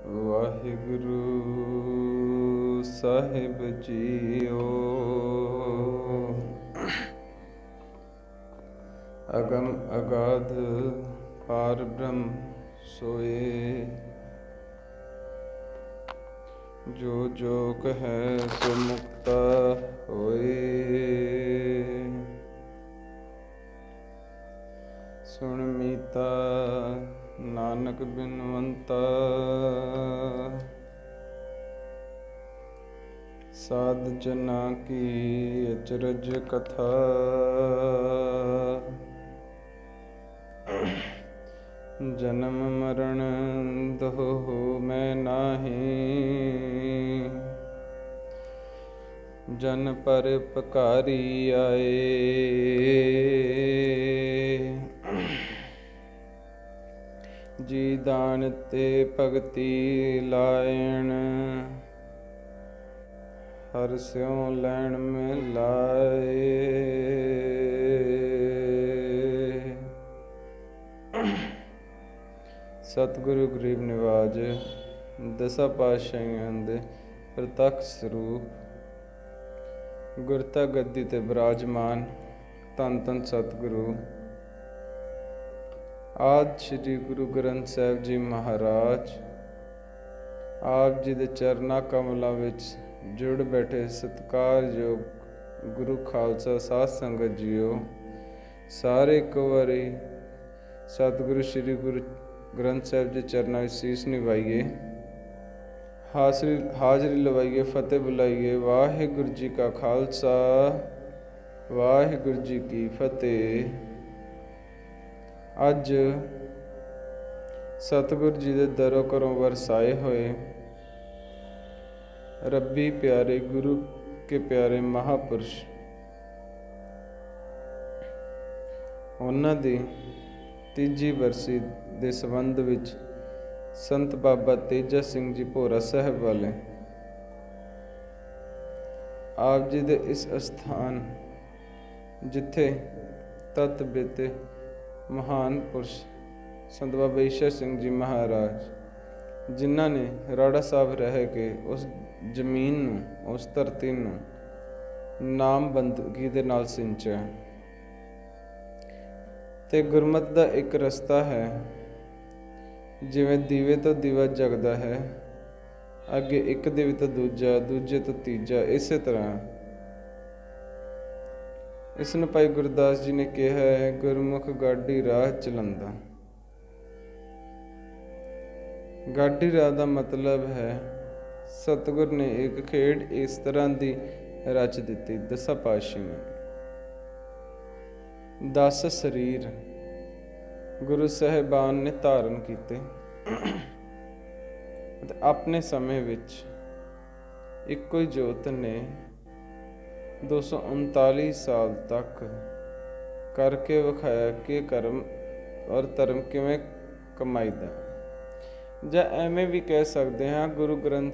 ਵਾਹਿਗੁਰੂ ਸਾਹਿਬ JIO. ਅਗਮ ਅਗਾਧ ਪਾਰ ਬ੍ਰਹਮ ਸੋਏ, ਜੋ ਜੋ ਕਹੈ ਸੋ ਮੁਕਤਾ ਹੋਏ। ਸੁਣ ਮੀਤਾ ਨਾਨਕ ਬਿਨਵੰਤਾ, ਸਾਧ ਜਨਾ ਕੀ ਅਚਰਜ ਕਥਾ। ਜਨਮ ਮਰਨ ਦੋਹੁ ਮੈਂ ਨਾਹੀ, ਜਨ ਪਰ ਪਕਾਰੀ ਆਏ। ਜੀ ਦਾਨ ਤੇ ਭਗਤੀ ਲਾਇਣ, ਹਰ ਸਿਉ ਲੈਣ ਮੈਂ ਲਾਏ। ਸਤਿਗੁਰੂ ਗਰੀਬ ਨਿਵਾਜ ਦਸਾਂ ਪਾਤਸ਼ਾਹੀਆਂ ਦੇ ਪ੍ਰਤੱਖ ਸਰੂਪ, ਗੁਰਤਾ ਗੱਦੀ ਤੇ ਬਿਰਾਜਮਾਨ ਧੰਨ ਧੰਨ ਸਤਿਗੁਰੂ ਆਦਿ ਸ੍ਰੀ ਗੁਰੂ ਗ੍ਰੰਥ ਸਾਹਿਬ ਜੀ ਮਹਾਰਾਜ, ਆਪ ਜੀ ਦੇ ਚਰਨਾਂ ਕਮਲਾਂ ਵਿੱਚ ਜੁੜ ਬੈਠੇ ਸਤਿਕਾਰਯੋਗ ਗੁਰੂ ਖਾਲਸਾ ਸਾਧ ਸੰਗਤ ਜੀਓ, ਸਾਰੇ ਇੱਕ ਵਾਰੀ ਸਤਿਗੁਰੂ ਸ੍ਰੀ ਗੁਰੂ ਗ੍ਰੰਥ ਸਾਹਿਬ ਜੀ ਚਰਨਾਂ ਵਿੱਚ ਸੀਸ ਨਿਵਾਈਏ, ਹਾਜ਼ਰੀ ਲਵਾਈਏ, ਫਤਿਹ ਬੁਲਾਈਏ। ਵਾਹਿਗੁਰੂ ਜੀ ਕਾ ਖਾਲਸਾ, ਵਾਹਿਗੁਰੂ ਜੀ ਕੀ ਫਤਿਹ। ਅੱਜ ਸਤਿਗੁਰੂ ਜੀ ਦੇ ਦਰੋਂ ਘਰੋਂ ਵਰਸਾਏ ਹੋਏ ਰੱਬੀ ਪਿਆਰੇ ਗੁਰੂ ਕੇ ਪਿਆਰੇ ਮਹਾਪੁਰਸ਼, ਉਹਨਾਂ ਦੀ ਤੀਜੀ ਬਰਸੀ ਦੇ ਸੰਬੰਧ ਵਿੱਚ ਸੰਤ ਬਾਬਾ ਤੇਜਾ ਸਿੰਘ ਜੀ ਭੋਰਾ ਸਾਹਿਬ ਵਾਲੇ ਆਪ ਜੀ ਦੇ ਇਸ ਅਸਥਾਨ, ਜਿੱਥੇ ਤਤ ਬੀਤੇ ਮਹਾਨ ਪੁਰਸ਼ ਸੰਤ ਬਾਬਾ ਈਸ਼ਰ ਸਿੰਘ ਜੀ ਮਹਾਰਾਜ, ਜਿਨ੍ਹਾਂ ਨੇ ਰਾੜਾ ਸਾਹਿਬ ਰਹਿ ਕੇ ਉਸ ਜ਼ਮੀਨ ਨੂੰ, ਉਸ ਧਰਤੀ ਨੂੰ ਨਾਮ ਬੰਦਗੀ ਦੇ ਨਾਲ ਸਿੰਚਿਆ। ਤੇ ਗੁਰਮਤਿ ਦਾ ਇੱਕ ਰਸਤਾ ਹੈ, ਜਿਵੇਂ ਦੀਵੇ ਤੋਂ ਦੀਵਾ ਜਗਦਾ ਹੈ, ਅੱਗੇ ਇੱਕ ਦੀਵੇ ਤੋਂ ਦੂਜਾ, ਦੂਜੇ ਤੋਂ ਤੀਜਾ, ਇਸੇ ਤਰ੍ਹਾਂ ਇਸ ਨੂੰ ਭਾਈ ਗੁਰਦਾਸ ਜੀ ਨੇ ਕਿਹਾ ਹੈ, ਗੁਰਮੁਖ ਗਾਡੀ ਰਾਹ ਚਲੰਦਾ। ਗਾਡੀ ਰਾਹ ਦਾ ਮਤਲਬ ਹੈ ਸਤਿਗੁਰ ਨੇ ਇੱਕ ਖੇਡ ਇਸ ਤਰ੍ਹਾਂ ਦੀ ਰਚ ਦਿੱਤੀ। ਦਸਾਂ ਪਾਤਸ਼ਾਹੀਆਂ 10 ਸਰੀਰ ਗੁਰੂ ਸਾਹਿਬਾਨ ਨੇ ਧਾਰਨ ਕੀਤੇ ਅਤੇ ਆਪਣੇ ਸਮੇਂ ਵਿੱਚ ਇੱਕੋ ਹੀ ਜੋਤ ਨੇ 239 ਸਾਲ ਤੱਕ ਕਰਕੇ ਵਿਖਾਇਆ ਕਿ ਕਰਮ ਔਰ ਧਰਮ ਕਿਵੇਂ ਕਮਾਈਦਾ। ਜਾਂ ਐਵੇਂ ਵੀ ਕਹਿ ਸਕਦੇ ਹਾਂ, ਗੁਰੂ ਗ੍ਰੰਥ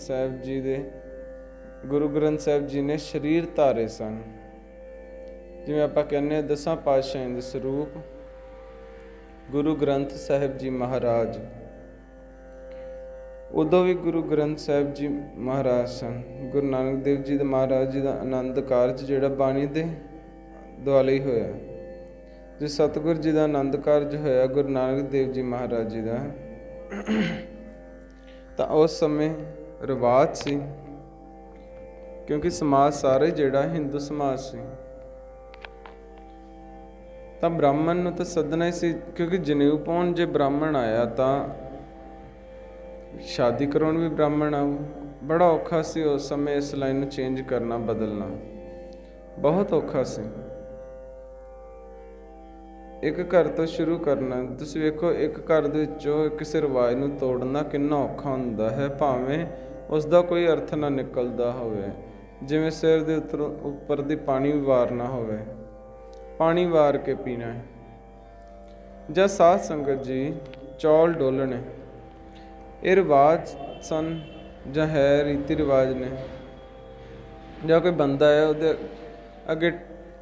ਸਾਹਿਬ ਜੀ ਨੇ ਸਰੀਰ ਧਾਰੇ ਸਨ। ਜਿਵੇਂ ਆਪਾਂ ਕਹਿੰਦੇ ਹਾਂ ਦਸਾਂ ਪਾਤਸ਼ਾਹੀਆਂ ਦੇ ਸਰੂਪ ਗੁਰੂ ਗ੍ਰੰਥ ਸਾਹਿਬ ਜੀ ਮਹਾਰਾਜ, ਉਦੋਂ ਵੀ ਗੁਰੂ ਗ੍ਰੰਥ ਸਾਹਿਬ ਜੀ ਮਹਾਰਾਜ ਸਨ। ਗੁਰੂ ਨਾਨਕ ਦੇਵ ਜੀ ਦੇ ਮਹਾਰਾਜ ਜੀ ਦਾ ਆਨੰਦ ਕਾਰਜ ਜਿਹੜਾ ਬਾਣੀ ਦੇ ਦੁਆਲੇ ਹੀ ਹੋਇਆ, ਜੋ ਸਤਿਗੁਰ ਜੀ ਦਾ ਆਨੰਦ ਕਾਰਜ ਹੋਇਆ ਗੁਰੂ ਨਾਨਕ ਦੇਵ ਜੀ ਮਹਾਰਾਜ ਜੀ ਦਾ, ਤਾਂ ਉਸ ਸਮੇਂ ਰਿਵਾਜ ਸੀ, ਕਿਉਂਕਿ ਸਮਾਜ ਸਾਰਾ ਜਿਹੜਾ ਹਿੰਦੂ ਸਮਾਜ ਸੀ, ਤਾਂ ਬ੍ਰਾਹਮਣ ਨੂੰ ਤਾਂ ਸੱਦਣਾ ਹੀ ਸੀ, ਕਿਉਂਕਿ ਜਨੇਊ ਪਾਉਣ ਜੇ ਬ੍ਰਾਹਮਣ ਆਇਆ ਤਾਂ ਸ਼ਾਦੀ ਕਰਾਉਣ ਵੀ ਬ੍ਰਾਹਮਣ ਆਊ। ਬੜਾ ਔਖਾ ਸੀ ਉਸ ਸਮੇਂ ਇਸ ਲਾਈਨ ਨੂੰ ਚੇਂਜ ਕਰਨਾ, ਬਦਲਣਾ ਬਹੁਤ ਔਖਾ ਸੀ। ਇੱਕ ਘਰ ਤੋਂ ਸ਼ੁਰੂ ਕਰਨਾ, ਤੁਸੀਂ ਵੇਖੋ ਇੱਕ ਘਰ ਦੇ ਵਿੱਚੋਂ ਕਿਸੇ ਰਿਵਾਜ ਨੂੰ ਤੋੜਨਾ ਕਿੰਨਾ ਔਖਾ ਹੁੰਦਾ ਹੈ, ਭਾਵੇਂ ਉਸ ਦਾ ਕੋਈ ਅਰਥ ਨਾ ਨਿਕਲਦਾ ਹੋਵੇ। ਜਿਵੇਂ ਸਿਰ ਦੇ ਉੱਪਰ ਦੀ ਪਾਣੀ ਵਾਰਨਾ ਹੋਵੇ, ਪਾਣੀ ਵਾਰ ਕੇ ਪੀਣਾ ਹੈ। ਜਾਂ ਸਾਧ ਸੰਗਤ ਜੀ ਚੌਲ ਡੋਲਣੇ, ਇਹ ਰਿਵਾਜ ਸਨ ਜਾਂ ਹੈ, ਰੀਤੀ ਰਿਵਾਜ ਨੇ। ਜਾਂ ਕੋਈ ਬੰਦਾ ਹੈ ਉਹਦੇ ਅੱਗੇ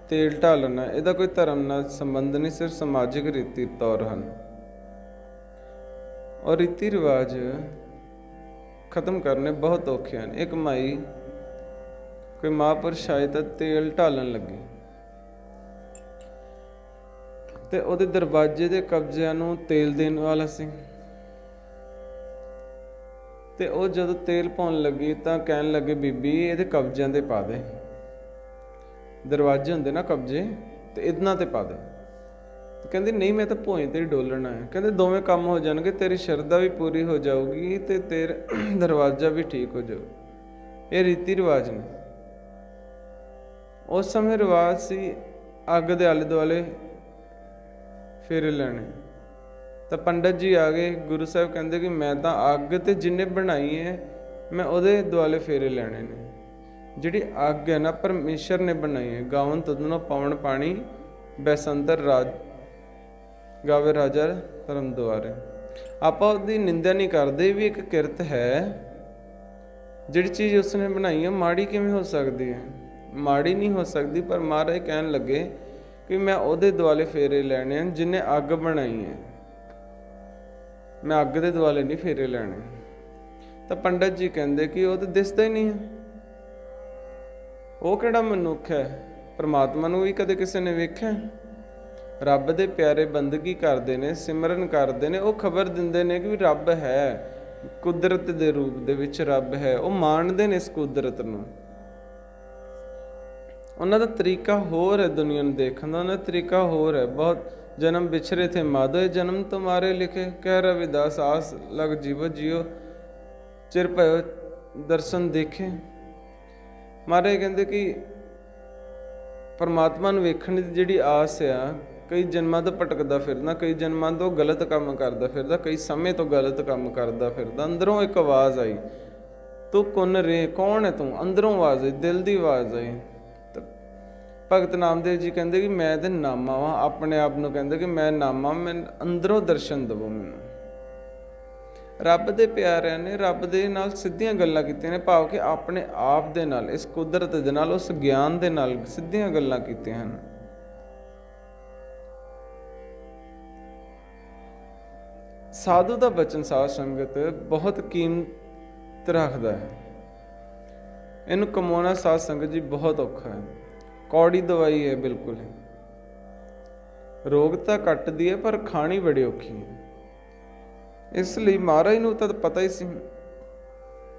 ਤੇਲ ਢਾਲਣਾ, ਇਹਦਾ ਕੋਈ ਧਰਮ ਨਾਲ ਸੰਬੰਧ ਨਹੀਂ, ਸਿਰਫ ਸਮਾਜਿਕ ਰੀਤੀ ਤੌਰ ਹਨ। ਔਰ ਰੀਤੀ ਰਿਵਾਜ ਖਤਮ ਕਰਨੇ ਬਹੁਤ ਔਖੇ ਹਨ। ਇੱਕ ਮਾਈ ਕੋਈ ਮਹਾਂਪੁਰਸ਼ ਆਏ ਤਾਂ ਤੇਲ ਢਾਲਣ ਲੱਗੀ ਤੇ ਉਹਦੇ ਦਰਵਾਜ਼ੇ ਦੇ ਕਬਜ਼ਿਆਂ ਨੂੰ ਤੇਲ ਦੇਣ ਵਾਲਾ ਸੀ ਤੇ ਉਹ ਜਦੋਂ ਤੇਲ ਪਾਉਣ ਲੱਗੀ ਤਾਂ ਕਹਿਣ ਲੱਗੇ, ਬੀਬੀ ਇਹਦੇ ਕਬਜ਼ਿਆਂ ਤੇ ਪਾ ਦੇ, ਦਰਵਾਜ਼ੇ ਹੁੰਦੇ ਨਾ ਕਬਜ਼ੇ, ਤੇ ਇਹਨਾਂ ਤੇ ਪਾ ਦੇ। ਕਹਿੰਦੀ ਨਹੀਂ, ਮੈਂ ਤਾਂ ਭੋਏ ਤੇ ਡੋਲਣਾ ਹੈ। ਕਹਿੰਦੇ ਦੋਵੇਂ ਕੰਮ ਹੋ ਜਾਣਗੇ, ਤੇਰੀ ਸ਼ਰਧਾ ਵੀ ਪੂਰੀ ਹੋ ਜਾਊਗੀ ਤੇ ਤੇਰਾ ਦਰਵਾਜ਼ਾ ਵੀ ਠੀਕ ਹੋ ਜਾਊ। ਇਹ ਰੀਤੀ ਰਿਵਾਜ ਨੇ। ਉਸ ਸਮੇਂ ਰਿਵਾਜ ਸੀ ਅੱਗ ਦੇ ਆਲੇ ਦੁਆਲੇ ਫੇਰੇ ਲੈਣੇ। ਤਾਂ ਪੰਡਤ ਜੀ ਆ ਗਏ। ਗੁਰੂ ਸਾਹਿਬ ਕਹਿੰਦੇ ਕਿ ਮੈਂ ਤਾਂ ਅੱਗ ਤੇ ਜਿੰਨੇ ਬਣਾਈ ਹੈ ਮੈਂ ਉਹਦੇ ਦੁਆਲੇ ਫੇਰੇ ਲੈਣੇ ਨੇ। ਜਿਹੜੀ ਅੱਗ ਹੈ ਨਾ ਪਰਮੇਸ਼ਰ ਨੇ ਬਣਾਈ ਹੈ। ਗਾਵਨ ਤੁਧਨੋਂ ਪਵਨ ਪਾਣੀ ਬੈਸੰਤਰ ਰਾਜ ਗਾਵੇ ਰਾਜਾ ਧਰਮ ਦੁਆਰੇ। ਆਪਾਂ ਉਹਦੀ ਨਿੰਦਿਆ ਨਹੀਂ ਕਰਦੇ, ਵੀ ਇੱਕ ਕਿਰਤ ਹੈ। ਜਿਹੜੀ ਚੀਜ਼ ਉਸਨੇ ਬਣਾਈ ਹੈ ਮਾੜੀ ਕਿਵੇਂ ਹੋ ਸਕਦੀ ਹੈ? ਮਾੜੀ ਨਹੀਂ ਹੋ ਸਕਦੀ। ਪਰ ਮਹਾਰਾਜ ਕਹਿਣ ਲੱਗੇ ਕਿ ਮੈਂ ਉਹਦੇ ਦੁਆਲੇ ਫੇਰੇ ਲੈਣੇ ਹਨ ਜਿਹਨੇ ਅੱਗ ਬਣਾਈ ਹੈ, ਮੈਂ ਅੱਗ ਦੇ ਦੁਆਲੇ ਨਹੀਂ ਫੇਰੇ ਲੈਣੇ। ਤਾਂ ਪੰਡਤ ਜੀ ਕਹਿੰਦੇ ਕਿ ਉਹ ਤਾਂ ਦਿਸਦਾ ਹੀ ਨਹੀਂ ਹੈ, ਉਹ ਕਿਹੜਾ ਮਨੁੱਖ ਹੈ? ਪਰਮਾਤਮਾ ਨੂੰ ਵੀ ਕਦੇ ਕਿਸੇ ਨੇ ਵੇਖਿਆ? ਰੱਬ ਦੇ ਪਿਆਰੇ ਬੰਦਗੀ ਕਰਦੇ ਨੇ, ਸਿਮਰਨ ਕਰਦੇ ਨੇ, ਉਹ ਖਬਰ ਦਿੰਦੇ ਨੇ ਕਿ ਰੱਬ ਹੈ, ਕੁਦਰਤ ਦੇ ਰੂਪ ਦੇ ਵਿੱਚ ਰੱਬ ਹੈ। ਉਹ ਮਾਣਦੇ ਨੇ ਇਸ ਕੁਦਰਤ ਨੂੰ। ਉਹਨਾਂ ਦਾ ਤਰੀਕਾ ਹੋਰ ਹੈ ਦੁਨੀਆ ਨੂੰ ਦੇਖਣ ਦਾ, ਉਹਨਾਂ ਦਾ ਤਰੀਕਾ ਹੋਰ ਹੈ। ਬਹੁਤ ਜਨਮ ਵਿਛਰੇ ਥੇ ਮਾਧੋ, ਜਨਮ ਤੁਮਾਰੇ ਲਿਖੇ, ਕਹਿ ਰਵਿਦਾਸ ਆਸ ਲਗ ਜੀਵੋ ਜਿਉ, ਚਿਰ ਭਇਓ ਦਰਸ਼ਨ ਦੇਖੇ। ਮਹਾਰਾਜ ਕਹਿੰਦੇ ਕਿ ਪਰਮਾਤਮਾ ਨੂੰ ਵੇਖਣ ਦੀ ਜਿਹੜੀ ਆਸ ਆ, ਕਈ ਜਨਮਾਂ ਤੋਂ ਭਟਕਦਾ ਫਿਰਦਾ, ਕਈ ਜਨਮਾਂ ਤੋਂ ਗਲਤ ਕੰਮ ਕਰਦਾ ਫਿਰਦਾ, ਕਈ ਸਮੇਂ ਤੋਂ ਗਲਤ ਕੰਮ ਕਰਦਾ ਫਿਰਦਾ। ਅੰਦਰੋਂ ਇੱਕ ਆਵਾਜ਼ ਆਈ, ਤੂੰ ਕੁਨ ਰੇ, ਕੌਣ ਹੈ ਤੂੰ? ਅੰਦਰੋਂ ਆਵਾਜ਼ ਆਈ, ਦਿਲ ਦੀ ਆਵਾਜ਼ ਆਈ। ਭਗਤ ਨਾਮਦੇਵ ਜੀ ਕਹਿੰਦੇ ਕਿ ਮੈਂ ਤੇ ਨਾਮਾ ਵਾਂ। ਆਪਣੇ ਆਪ ਨੂੰ ਕਹਿੰਦੇ ਕਿ ਮੈਂ ਨਾਮਾ, ਮੈਂ ਅੰਦਰੋਂ ਦਰਸ਼ਨ ਦੇਵੋ ਮੈਨੂੰ। ਰੱਬ ਦੇ ਪਿਆਰਿਆਂ ਨੇ ਰੱਬ ਦੇ ਨਾਲ ਸਿੱਧੀਆਂ ਗੱਲਾਂ ਕੀਤੀਆਂ ਨੇ, ਭਾਵ ਕਿ ਆਪਣੇ ਆਪ ਦੇ ਨਾਲ, ਇਸ ਕੁਦਰਤ ਦੇ ਨਾਲ, ਉਸ ਗਿਆਨ ਦੇ ਨਾਲ ਸਿੱਧੀਆਂ ਗੱਲਾਂ ਕੀਤੀਆਂ ਹਨ। ਸਾਧੂ ਦਾ ਬਚਨ ਸਾਧ ਸੰਗਤ ਬਹੁਤ ਕੀਮਤ ਰੱਖਦਾ ਹੈ। ਇਹਨੂੰ ਕਮਾਉਣਾ ਸਾਧ ਸੰਗਤ ਜੀ ਬਹੁਤ ਔਖਾ ਹੈ। ਕੌੜੀ ਦਵਾਈ ਹੈ ਬਿਲਕੁਲ। ਰੋਗ ਤਾਂ ਕੱਟਦੀ ਹੈ ਪਰ ਖਾਣੀ ਬੜੀ ਔਖੀ ਹੈ। ਇਸ ਲਈ ਮਹਾਰਾਜ ਨੂੰ ਤਾਂ ਪਤਾ ਹੀ ਸੀ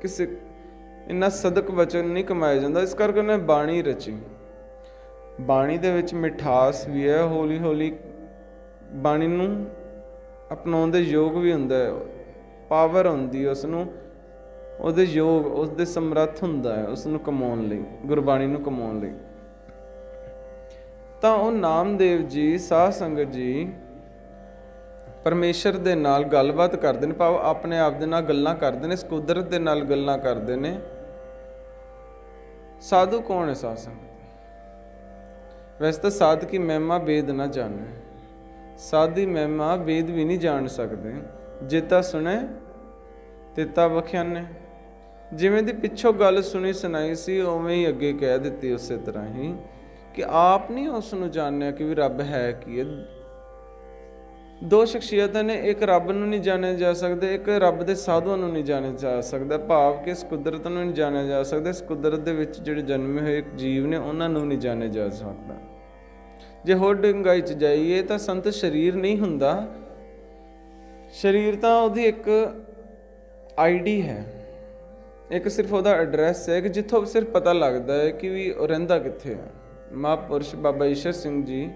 ਕਿਸੇ ਇੰਨਾ ਸਦਕ ਵਚਨ ਨਹੀਂ ਕਮਾਇਆ ਜਾਂਦਾ, ਇਸ ਕਰਕੇ ਉਹਨੇ ਬਾਣੀ ਰਚੀ। ਬਾਣੀ ਦੇ ਵਿੱਚ ਮਿਠਾਸ ਵੀ ਹੈ, ਹੌਲੀ ਹੌਲੀ ਬਾਣੀ ਨੂੰ ਅਪਣਾਉਣ ਦੇ ਯੋਗ ਵੀ ਹੁੰਦਾ ਹੈ, ਪਾਵਰ ਹੁੰਦੀ ਹੈ ਉਸਨੂੰ, ਉਹਦੇ ਯੋਗ, ਉਸਦੇ ਸਮਰੱਥ ਹੁੰਦਾ ਹੈ ਉਸਨੂੰ ਕਮਾਉਣ ਲਈ, ਗੁਰਬਾਣੀ ਨੂੰ ਕਮਾਉਣ ਲਈ। ਤਾਂ ਉਹ ਨਾਮਦੇਵ ਜੀ, ਸਾਧ ਸੰਗਤ ਜੀ ਪਰਮੇਸ਼ਰ ਦੇ ਨਾਲ ਗੱਲਬਾਤ ਕਰਦੇ ਨੇ, ਭਾਵ ਆਪਣੇ ਆਪ ਦੇ ਨਾਲ ਗੱਲਾਂ ਕਰਦੇ ਨੇ, ਇਸ ਕੁਦਰਤ ਦੇ ਨਾਲ ਗੱਲਾਂ ਕਰਦੇ ਨੇ। ਸਾਧੂ ਕੌਣ ਹੈ ਸਾਧ ਸੰਗਤ? ਵੈਸੇ ਤਾਂ ਸਾਧ ਕੀ ਮਹਿਮਾ ਵੇਦ ਨਾ ਜਾਣੇ, ਸਾਧ ਦੀ ਮਹਿਮਾ ਵੇਦ ਵੀ ਨਹੀਂ ਜਾਣ ਸਕਦੇ। ਜੇਤਾ ਸੁਣੇ ਤੇਤਾ ਵਖਿਆਨੇ। ਜਿਵੇਂ ਦੀ ਪਿੱਛੋਂ ਗੱਲ ਸੁਣੀ ਸੁਣਾਈ ਸੀ ਉਵੇਂ ਹੀ ਅੱਗੇ ਕਹਿ ਦਿੱਤੀ, ਉਸੇ ਤਰ੍ਹਾਂ ਹੀ ਕਿ ਆਪ ਨਹੀਂ ਉਸ ਨੂੰ ਜਾਣਿਆ ਕਿ ਵੀ ਰੱਬ ਹੈ ਕੀ ਹੈ। ਦੋ ਸ਼ਖਸੀਅਤਾਂ ਨੇ, ਇੱਕ ਰੱਬ ਨੂੰ ਨਹੀਂ ਜਾਣਿਆ ਜਾ ਸਕਦਾ, ਇੱਕ ਰੱਬ ਦੇ ਸਾਧੂਆਂ ਨੂੰ ਨਹੀਂ ਜਾਣਿਆ ਜਾ ਸਕਦਾ, ਭਾਵ ਕਿ ਇਸ ਕੁਦਰਤ ਨੂੰ ਨਹੀਂ ਜਾਣਿਆ ਜਾ ਸਕਦਾ। ਇਸ ਕੁਦਰਤ ਦੇ ਵਿੱਚ ਜਿਹੜੇ ਜਨਮੇ ਹੋਏ ਜੀਵ ਨੇ ਉਹਨਾਂ ਨੂੰ ਨਹੀਂ ਜਾਣਿਆ ਜਾ ਸਕਦਾ। ਜੇ ਹੋਰ ਡੂੰਘਾਈ 'ਚ ਜਾਈਏ ਤਾਂ ਸੰਤ ਸਰੀਰ ਨਹੀਂ ਹੁੰਦਾ, ਸਰੀਰ ਤਾਂ ਉਹਦੀ ਇੱਕ ਆਈਡੀ ਹੈ, ਇੱਕ ਸਿਰਫ ਉਹਦਾ ਐਡਰੈਸ ਹੈ ਕਿ ਜਿੱਥੋਂ ਸਿਰਫ ਪਤਾ ਲੱਗਦਾ ਹੈ ਕਿ ਵੀ ਉਹ ਰਹਿੰਦਾ ਕਿੱਥੇ ਹੈ। ਮਹਾਂਪੁਰਸ਼ ਬਾਬਾ ਈਸ਼ਰ ਸਿੰਘ ਜੀ,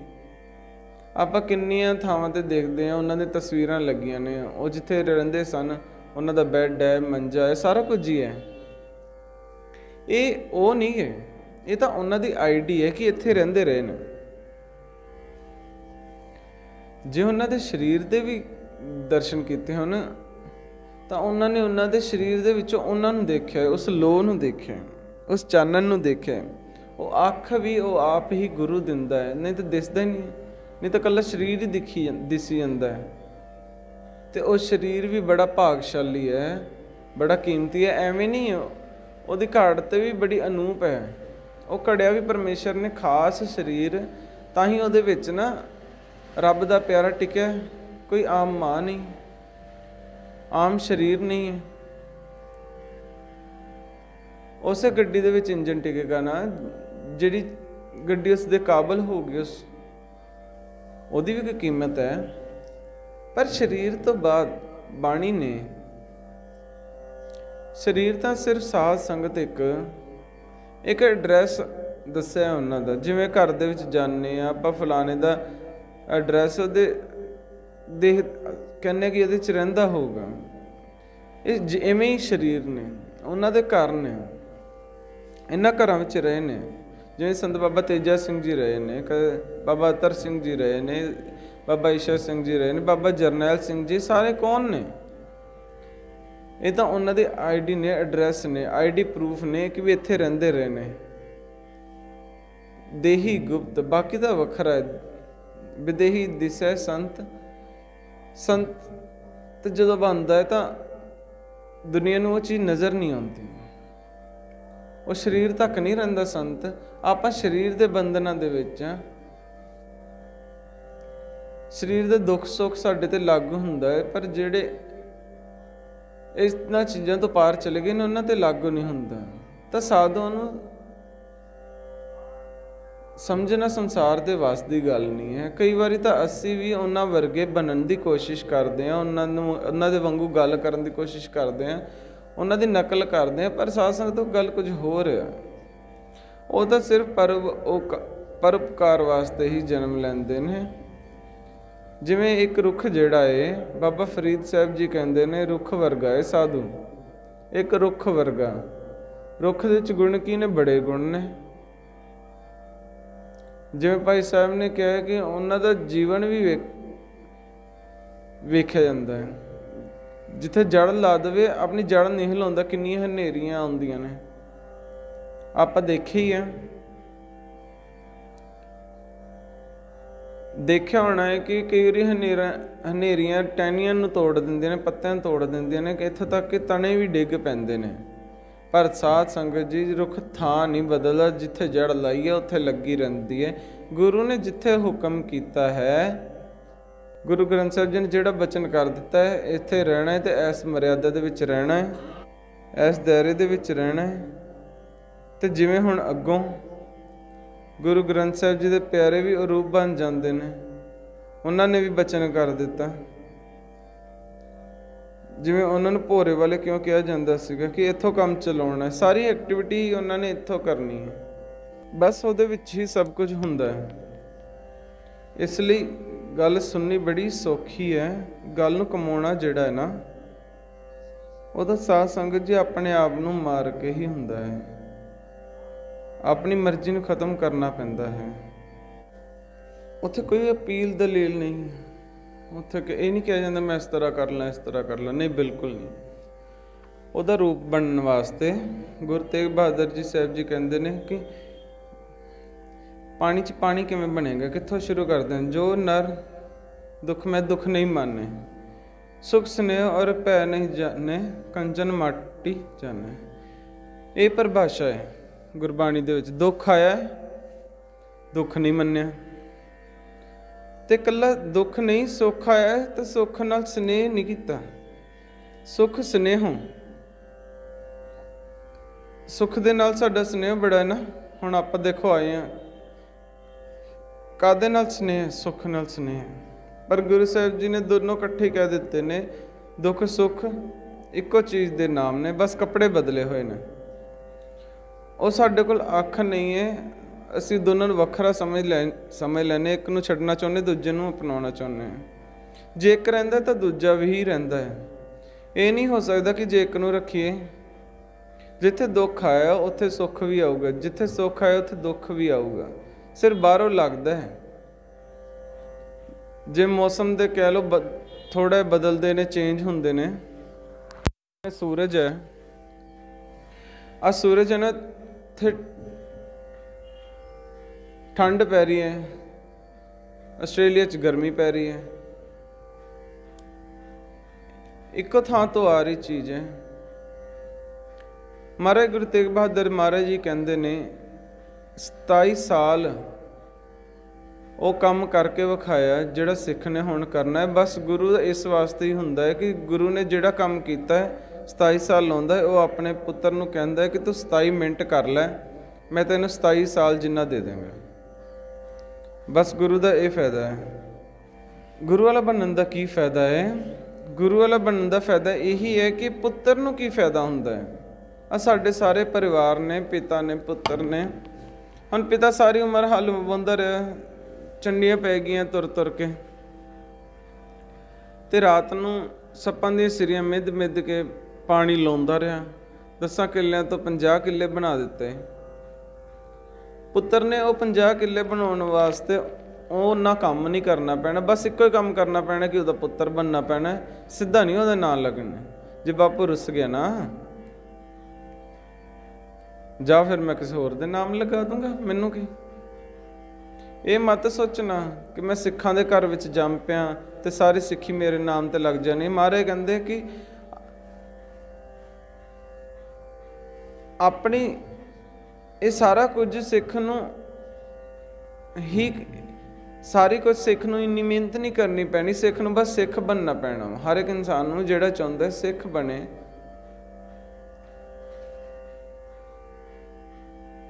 ਆਪਾਂ ਕਿੰਨੀਆਂ ਥਾਵਾਂ 'ਤੇ ਦੇਖਦੇ ਹਾਂ ਉਹਨਾਂ ਦੀਆਂ ਤਸਵੀਰਾਂ ਲੱਗੀਆਂ ਨੇ, ਉਹ ਜਿੱਥੇ ਰਹਿੰਦੇ ਸਨ ਉਹਨਾਂ ਦਾ ਬੈੱਡ ਹੈ, ਮੰਜਾ ਹੈ, ਸਾਰਾ ਕੁਝ ਹੀ ਹੈ। ਇਹ ਉਹ ਨਹੀਂ ਹੈ, ਇਹ ਤਾਂ ਉਹਨਾਂ ਦੀ ਆਈਡੀ ਹੈ ਕਿ ਇੱਥੇ ਰਹਿੰਦੇ ਰਹੇ ਨੇ। ਜੇ ਉਹਨਾਂ ਦੇ ਸਰੀਰ ਦੇ ਵੀ ਦਰਸ਼ਨ ਕੀਤੇ ਹੋਣ ਤਾਂ ਉਹਨਾਂ ਨੇ ਉਹਨਾਂ ਦੇ ਸਰੀਰ ਦੇ ਵਿੱਚੋਂ ਉਹਨਾਂ ਨੂੰ ਦੇਖਿਆ, ਉਸ ਲੋਹ ਨੂੰ ਦੇਖਿਆ, ਉਸ ਚਾਨਣ ਨੂੰ ਦੇਖਿਆ। ਉਹ ਅੱਖ ਵੀ ਉਹ ਆਪ ਹੀ ਗੁਰੂ ਦਿੰਦਾ ਹੈ, ਨਹੀਂ ਤਾਂ ਦਿਸਦਾ ਹੀ ਨਹੀਂ, ਨਹੀਂ ਤਾਂ ਇਕੱਲਾ ਸਰੀਰ ਹੀ ਦਿਸੀ ਜਾਂਦਾ ਹੈ। ਤੇ ਉਹ ਸਰੀਰ ਵੀ ਬੜਾ ਭਾਗਸ਼ਾਲੀ ਹੈ, ਬੜਾ ਕੀਮਤੀ ਹੈ। ਐਵੇਂ ਨਹੀਂ, ਉਹਦੀ ਘਾਟ ਵੀ ਬੜੀ ਅਨੂਪ ਹੈ। ਉਹ ਘੜਿਆ ਵੀ ਪਰਮੇਸ਼ਰ ਨੇ ਖਾਸ ਸਰੀਰ, ਤਾਂ ਹੀ ਉਹਦੇ ਵਿੱਚ ਨਾ ਰੱਬ ਦਾ ਪਿਆਰਾ ਟਿਕਿਆ। ਕੋਈ ਆਮ ਮਾਂ ਨਹੀਂ, ਆਮ ਸਰੀਰ ਨਹੀਂ ਹੈ। ਉਸੇ ਗੱਡੀ ਦੇ ਵਿੱਚ ਇੰਜਨ ਟਿਕੇਗਾ ਨਾ ਜਿਹੜੀ ਗੱਡੀ ਉਸ ਦੇ ਕਾਬਲ ਹੋਊਗੀ, ਉਹਦੀ ਵੀ ਕੋਈ ਕੀਮਤ ਹੈ। ਪਰ ਸਰੀਰ ਤੋਂ ਬਾਅਦ ਬਾਣੀ ਨੇ, ਸਰੀਰ ਤਾਂ ਸਿਰਫ ਸਾਧ ਸੰਗਤ ਇੱਕ ਐਡਰੈਸ ਦੱਸਿਆ ਉਹਨਾਂ ਦਾ। ਜਿਵੇਂ ਘਰ ਦੇ ਵਿੱਚ ਜਾਂਦੇ ਆ ਆਪਾਂ, ਫਲਾਣੇ ਦਾ ਐਡਰੈਸ ਉਹਦੇ ਦੇ ਕਹਿੰਦੇ ਕਿ ਇਹਦੇ 'ਚ ਰਹਿੰਦਾ ਹੋਊਗਾ। ਇਹ ਇਵੇਂ ਹੀ ਸਰੀਰ ਨੇ, ਉਹਨਾਂ ਦੇ ਘਰ ਨੇ, ਇਹਨਾਂ ਘਰਾਂ ਵਿੱਚ ਰਹੇ ਨੇ। ਜਿਵੇਂ ਸੰਤ ਬਾਬਾ ਤੇਜਾ ਸਿੰਘ ਜੀ ਰਹੇ ਨੇ, ਬਾਬਾ ਅਤਰ ਸਿੰਘ ਜੀ ਰਹੇ ਨੇ, ਬਾਬਾ ਈਸ਼ਰ ਸਿੰਘ ਜੀ ਰਹੇ ਨੇ, ਬਾਬਾ ਜਰਨੈਲ ਸਿੰਘ ਜੀ, ਸਾਰੇ ਕੌਣ ਨੇ? ਇਹ ਤਾਂ ਉਹਨਾਂ ਦੇ ਆਈਡੀ ਨੇ, ਐਡਰੈਸ ਨੇ, ਆਈਡੀ ਪ੍ਰੂਫ ਨੇ ਕਿ ਵੀ ਇੱਥੇ ਰਹਿੰਦੇ ਰਹੇ ਨੇ। ਦੇਹੀ ਗੁਪਤ, ਬਾਕੀ ਦਾ ਵੱਖਰਾ ਹੈ। ਵਿਦੇਹੀ ਦਿਸੈ ਸੰਤ, ਸੰਤ ਤੇ ਜਦੋਂ ਬਣਦਾ ਹੈ ਤਾਂ ਦੁਨੀਆ ਨੂੰ ਉਹ ਚੀਜ਼ ਨਜ਼ਰ ਨਹੀਂ ਆਉਂਦੀ, ਉਹ ਸਰੀਰ ਤੱਕ ਨਹੀਂ ਰਹਿੰਦਾ ਸੰਤ। ਆਪਾਂ ਸਰੀਰ ਦੇ ਬੰਧਨਾਂ ਦੇ ਵਿੱਚ ਆ, ਸਰੀਰ ਦੇ ਦੁੱਖ ਸੁੱਖ ਸਾਡੇ ਤੇ ਲਾਗੂ ਹੁੰਦਾ ਹੈ, ਪਰ ਜਿਹੜੇ ਇਹਨਾਂ ਚੀਜ਼ਾਂ ਤੋਂ ਪਾਰ ਚਲੇ ਗਏ ਨੇ ਉਹਨਾਂ ਤੇ ਲਾਗੂ ਨਹੀਂ ਹੁੰਦਾ। ਤਾਂ ਸਾਧੂਆਂ ਨੂੰ ਸਮਝਣਾ ਸੰਸਾਰ ਦੇ ਵੱਸ ਦੀ ਗੱਲ ਨਹੀਂ ਹੈ। ਕਈ ਵਾਰੀ ਤਾਂ ਅਸੀਂ ਵੀ ਉਹਨਾਂ ਵਰਗੇ ਬਣਨ ਦੀ ਕੋਸ਼ਿਸ਼ ਕਰਦੇ ਹਾਂ, ਉਹਨਾਂ ਦੇ ਵਾਂਗੂ ਗੱਲ ਕਰਨ ਦੀ ਕੋਸ਼ਿਸ਼ ਕਰਦੇ ਹਾਂ, ਉਹਨਾਂ ਦੀ ਨਕਲ ਕਰਦੇ ਹਾਂ, ਪਰ ਸਾਧ ਸੰਗਤ ਤੋਂ ਗੱਲ ਕੁਝ ਹੋਰ ਹੈ। ਉਹ ਤਾਂ ਸਿਰਫ ਪਰਉਪਕਾਰ ਵਾਸਤੇ ਹੀ ਜਨਮ ਲੈਂਦੇ ਨੇ। ਜਿਵੇਂ ਇੱਕ ਰੁੱਖ ਜਿਹੜਾ ਏ, ਬਾਬਾ ਫਰੀਦ ਸਾਹਿਬ ਜੀ ਕਹਿੰਦੇ ਨੇ ਰੁੱਖ ਵਰਗਾ ਏ ਸਾਧੂ, ਇੱਕ ਰੁੱਖ ਵਰਗਾ। ਰੁੱਖ ਦੇ ਵਿੱਚ ਗੁਣ ਕੀ ਨੇ? ਬੜੇ ਗੁਣ ਨੇ। ਜਿਵੇਂ ਭਾਈ ਸਾਹਿਬ ਨੇ ਕਿਹਾ ਕਿ ਉਹਨਾਂ ਦਾ ਜੀਵਨ ਵੀ ਵੇਖਿਆ ਜਾਂਦਾ ਹੈ। ਜਿੱਥੇ ਜੜ ਲਾ ਦੇਵੇ ਆਪਣੀ ਜੜ ਨਹੀਂ ਹਿਲਾਉਂਦਾ, ਕਿੰਨੀਆਂ ਹਨੇਰੀਆਂ ਆਉਂਦੀਆਂ ਨੇ, ਆਪਾਂ ਦੇਖਿਆ ਹੀ ਆ। ਦੇਖਿਆ ਹੋਣਾ ਹੈ ਕਿ ਕਈ ਵਾਰੀ ਹਨੇਰੀਆਂ ਟਹਿਣੀਆਂ ਨੂੰ ਤੋੜ ਦਿੰਦੀਆਂ ਨੇ, ਪੱਤਿਆਂ ਨੂੰ ਤੋੜ ਦਿੰਦੀਆਂ ਨੇ, ਕਿ ਇੱਥੋਂ ਤੱਕ ਕਿ ਤਣੇ ਵੀ ਡਿੱਗ ਪੈਂਦੇ ਨੇ। ਪਰ ਸਾਧ ਸੰਗਤ ਜੀ, ਰੁੱਖ ਥਾਂ ਨਹੀਂ ਬਦਲਦਾ, ਜਿੱਥੇ ਜੜ ਲਾਈ ਹੈ ਉੱਥੇ ਲੱਗੀ ਰਹਿੰਦੀ ਹੈ। ਗੁਰੂ ਨੇ ਜਿੱਥੇ ਹੁਕਮ ਕੀਤਾ ਹੈ, ਗੁਰੂ ਗ੍ਰੰਥ ਸਾਹਿਬ ਜੀ ਨੇ ਜਿਹੜਾ ਬਚਨ ਕਰ ਦਿੱਤਾ ਹੈ, ਇੱਥੇ ਰਹਿਣਾ ਹੈ ਤੇ ਇਸ ਮਰਿਆਦਾ ਦੇ ਵਿੱਚ ਰਹਿਣਾ ਹੈ, ਇਸ ਦਾਇਰੇ ਦੇ ਵਿੱਚ ਰਹਿਣਾ ਹੈ। ਤੇ ਜਿਵੇਂ ਹੁਣ ਅੱਗੋਂ ਗੁਰੂ ਗ੍ਰੰਥ ਸਾਹਿਬ ਜੀ ਦੇ ਪਿਆਰੇ ਵੀ ਅਰੂਪ ਬਣ ਜਾਂਦੇ ਨੇ, ਉਹਨਾਂ ਨੇ ਵੀ ਬਚਨ ਕਰ ਦਿੱਤਾ। ਜਿਵੇਂ ਉਹਨਾਂ ਨੂੰ ਭੋਰੇ ਵਾਲੇ ਕਿਉਂ ਕਿਹਾ ਜਾਂਦਾ ਸੀਗਾ ਕਿ ਇੱਥੋਂ ਕੰਮ ਚਲਾਉਣਾ, ਸਾਰੀ ਐਕਟੀਵਿਟੀ ਉਹਨਾਂ ਨੇ ਇੱਥੋਂ ਕਰਨੀ ਹੈ, ਬਸ ਉਹਦੇ ਵਿੱਚ ਹੀ ਸਭ ਕੁਝ ਹੁੰਦਾ ਹੈ। ਇਸ ਲਈ ਗੱਲ ਸੁਣਨੀ ਬੜੀ ਸੌਖੀ ਹੈ, ਗੱਲ ਨੂੰ ਕਮਾਉਣਾ ਜਿਹੜਾ ਹੈ ਨਾ, ਉਹਦਾ ਸਾਧ ਸੰਗਤ ਜੀ ਆਪਣੇ ਆਪ ਨੂੰ ਮਾਰ ਕੇ ਹੀ ਹੁੰਦਾ ਹੈ। ਆਪਣੀ ਮਰਜ਼ੀ ਨੂੰ ਖਤਮ ਕਰਨਾ ਪੈਂਦਾ ਹੈ। ਉੱਥੇ ਕੋਈ ਅਪੀਲ ਦਲੀਲ ਨਹੀਂ, ਉੱਥੇ ਇਹ ਨਹੀਂ ਕਿਹਾ ਜਾਂਦਾ ਮੈਂ ਇਸ ਤਰ੍ਹਾਂ ਕਰ ਲਾਂ, ਇਸ ਤਰ੍ਹਾਂ ਕਰ ਲਾਂ, ਨਹੀਂ, ਬਿਲਕੁਲ ਨਹੀਂ। ਉਹਦਾ ਰੂਪ ਬਣਨ ਵਾਸਤੇ ਗੁਰੂ ਤੇਗ ਬਹਾਦਰ ਜੀ ਸਾਹਿਬ ਜੀ ਕਹਿੰਦੇ ਨੇ ਕਿ ਪਾਣੀ 'ਚ ਪਾਣੀ ਕਿਵੇਂ ਬਣੇਗਾ, ਕਿੱਥੋਂ ਸ਼ੁਰੂ ਕਰਦੇ ਹਨ? ਜੋ ਨਰ ਦੁੱਖ ਮੈਂ ਦੁੱਖ ਨਹੀਂ ਮਾਨੇ, ਸੁਖ ਸਨੇਹ ਔਰ ਭੈ ਨਹੀਂ ਜਾਣੇ, ਕੰਚਨ ਮਾਟੀ ਜਾਣੇ। ਇਹ ਪਰਿਭਾਸ਼ਾ ਹੈ ਗੁਰਬਾਣੀ ਦੇ ਵਿੱਚ। ਦੁੱਖ ਆਇਆ, ਦੁੱਖ ਨਹੀਂ ਮੰਨਿਆ, ਤੇ ਇਕੱਲਾ ਦੁੱਖ ਨਹੀਂ, ਸੁੱਖ ਆਇਆ ਤੇ ਸੁੱਖ ਨਾਲ ਸਨੇਹ ਨਹੀਂ ਕੀਤਾ। ਸੁੱਖ ਸਨੇਹੋਂ, ਸੁੱਖ ਦੇ ਨਾਲ ਸਾਡਾ ਸਨੇਹ ਬੜਾ ਹੈ ਨਾ। ਹੁਣ ਆਪਾਂ ਦੇਖੋ ਆਏ ਆ, ਕਾਹਦੇ ਨਾਲ ਸਨੇਹ? ਸੁੱਖ ਨਾਲ ਸਨੇਹ। ਪਰ ਗੁਰੂ ਸਾਹਿਬ ਜੀ ਨੇ ਦੋਨੋਂ ਇਕੱਠੇ ਕਹਿ ਦਿੱਤੇ ਨੇ, ਦੁੱਖ ਸੁੱਖ ਇੱਕੋ ਚੀਜ਼ ਦੇ ਨਾਮ ਨੇ, ਬਸ ਕੱਪੜੇ ਬਦਲੇ ਹੋਏ ਨੇ। ਉਹ ਸਾਡੇ ਕੋਲ ਅੱਖ ਨਹੀਂ ਹੈ, ਅਸੀਂ ਦੋਨਾਂ ਨੂੰ ਵੱਖਰਾ ਸਮਝ ਲੈਂਦੇ, ਇੱਕ ਨੂੰ ਛੱਡਣਾ ਚਾਹੁੰਦੇ, ਦੂਜੇ ਨੂੰ ਅਪਣਾਉਣਾ ਚਾਹੁੰਦੇ ਹਾਂ। ਜੇ ਇੱਕ ਰਹਿੰਦਾ ਤਾਂ ਦੂਜਾ ਵੀ ਰਹਿੰਦਾ ਹੈ। ਇਹ ਨਹੀਂ ਹੋ ਸਕਦਾ ਕਿ ਜੇ ਇੱਕ ਨੂੰ ਰੱਖੀਏ, ਜਿੱਥੇ ਦੁੱਖ ਆਇਆ ਉੱਥੇ ਸੁੱਖ ਵੀ ਆਊਗਾ, ਜਿੱਥੇ ਸੁੱਖ ਆਇਆ ਉੱਥੇ ਦੁੱਖ ਵੀ ਆਊਗਾ। ਸਿਰ ਬਾਹਰੋਂ ਲੱਗਦਾ ਹੈ। ਜੇ ਮੌਸਮ ਦੇ ਕਹਿ ਲਓ ਥੋੜਾ ਬਦਲਦੇ ਨੇ, ਚੇਂਜ ਹੁੰਦੇ ਨੇ। ਸੂਰਜ ਹੈ, ਆ ਸੂਰਜ ਹੈ ਨਾ, ਇੱਥੇ ਠੰਡ ਪੈ ਰਹੀ ਹੈ, ਆਸਟ੍ਰੇਲੀਆ 'ਚ ਗਰਮੀ ਪੈ ਰਹੀ ਹੈ। ਇੱਕੋ ਥਾਂ ਤੋਂ ਆ ਰਹੀ ਚੀਜ਼ ਹੈ। ਮਹਾਰਾਜ ਗੁਰੂ ਤੇਗ ਬਹਾਦਰ ਮਹਾਰਾਜ ਜੀ ਕਹਿੰਦੇ ਨੇ 27 ਸਾਲ ਉਹ ਕੰਮ ਕਰਕੇ ਵਿਖਾਇਆ ਜਿਹੜਾ ਸਿੱਖ ਨੇ ਹੁਣ ਕਰਨਾ ਹੈ। ਬਸ ਗੁਰੂ ਦਾ ਇਸ ਵਾਸਤੇ ਹੀ ਹੁੰਦਾ ਹੈ ਕਿ ਗੁਰੂ ਨੇ ਜਿਹੜਾ ਕੰਮ ਕੀਤਾ ਹੈ 27 ਸਾਲ ਲਾਉਂਦਾ ਹੈ, ਉਹ ਆਪਣੇ ਪੁੱਤਰ ਨੂੰ ਕਹਿੰਦਾ ਹੈ ਕਿ ਤੂੰ 27 ਮਿੰਟ ਕਰ ਲੈ, ਮੈਂ ਤੈਨੂੰ 27 ਸਾਲ ਜਿੰਨਾ ਦੇ ਦੇਵਾਂਗਾ। ਬਸ ਗੁਰੂ ਦਾ ਇਹ ਫਾਇਦਾ ਹੈ। ਗੁਰੂ ਵਾਲਾ ਬਣਨ ਦਾ ਕੀ ਫਾਇਦਾ ਹੈ? ਗੁਰੂ ਵਾਲਾ ਬਣਨ ਦਾ ਫਾਇਦਾ ਇਹੀ ਹੈ ਕਿ ਪੁੱਤਰ ਨੂੰ ਕੀ ਫਾਇਦਾ ਹੁੰਦਾ ਹੈ। ਆ ਸਾਡੇ ਸਾਰੇ ਪਰਿਵਾਰ ਨੇ, ਪਿਤਾ ਨੇ, ਪੁੱਤਰ ਨੇ। ਹੁਣ ਪਿਤਾ ਸਾਰੀ ਉਮਰ ਹਲ ਵਾਹੁੰਦਾ ਰਿਹਾ, ਚੰਡੀਆਂ ਪੈ ਗਈਆਂ ਤੁਰ ਤੁਰ ਕੇ, ਤੇ ਰਾਤ ਨੂੰ ਸੱਪਾਂ ਦੀਆਂ ਸਿਰੀਆਂ ਮਿੱਧ ਮਿੱਧ ਕੇ ਪਾਣੀ ਲਾਉਂਦਾ ਰਿਹਾ। 10 ਕਿੱਲਿਆਂ ਤੋਂ 50 ਕਿੱਲੇ ਬਣਾ ਦਿੱਤੇ। ਪੁੱਤਰ ਨੇ ਉਹ 50 ਕਿੱਲੇ ਬਣਾਉਣ ਵਾਸਤੇ ਉਹ ਨਾ ਕੰਮ ਨਹੀਂ ਕਰਨਾ ਪੈਣਾ, ਬਸ ਇੱਕੋ ਹੀ ਕੰਮ ਕਰਨਾ ਪੈਣਾ ਕਿ ਉਹਦਾ ਪੁੱਤਰ ਬਣਨਾ ਪੈਣਾ, ਸਿੱਧਾ ਨਹੀਂ ਉਹਦਾ ਨਾਂ ਲੱਗਣਾ। ਜੇ ਬਾਪੂ ਰੁੱਸ ਗਿਆ ਨਾ, ਜਾਂ ਫਿਰ ਮੈਂ ਕਿਸੇ ਹੋਰ ਦੇ ਨਾਮ ਲਗਾ ਦੂੰਗਾ, ਮੈਨੂੰ ਕੀ। ਇਹ ਮਤ ਸੋਚਣਾ ਕਿ ਮੈਂ ਸਿੱਖਾਂ ਦੇ ਘਰ ਵਿੱਚ ਜੰਮ ਪਿਆ ਤੇ ਸਾਰੀ ਸਿੱਖੀ ਮੇਰੇ ਨਾਮ ਤੇ ਲੱਗ ਜਾਣੀ। ਮਹਾਰਾਜ ਕਹਿੰਦੇ ਕਿ ਆਪਣੀ ਇਹ ਸਾਰਾ ਕੁਝ ਸਿੱਖ ਨੂੰ ਹੀ, ਸਾਰੀ ਕੁਝ ਸਿੱਖ ਨੂੰ ਇੰਨੀ ਮਿਹਨਤ ਨਹੀਂ ਕਰਨੀ ਪੈਣੀ, ਸਿੱਖ ਨੂੰ ਬਸ ਸਿੱਖ ਬਣਨਾ ਪੈਣਾ। ਹਰ ਇੱਕ ਇਨਸਾਨ ਨੂੰ ਜਿਹੜਾ ਚਾਹੁੰਦਾ ਸਿੱਖ ਬਣੇ।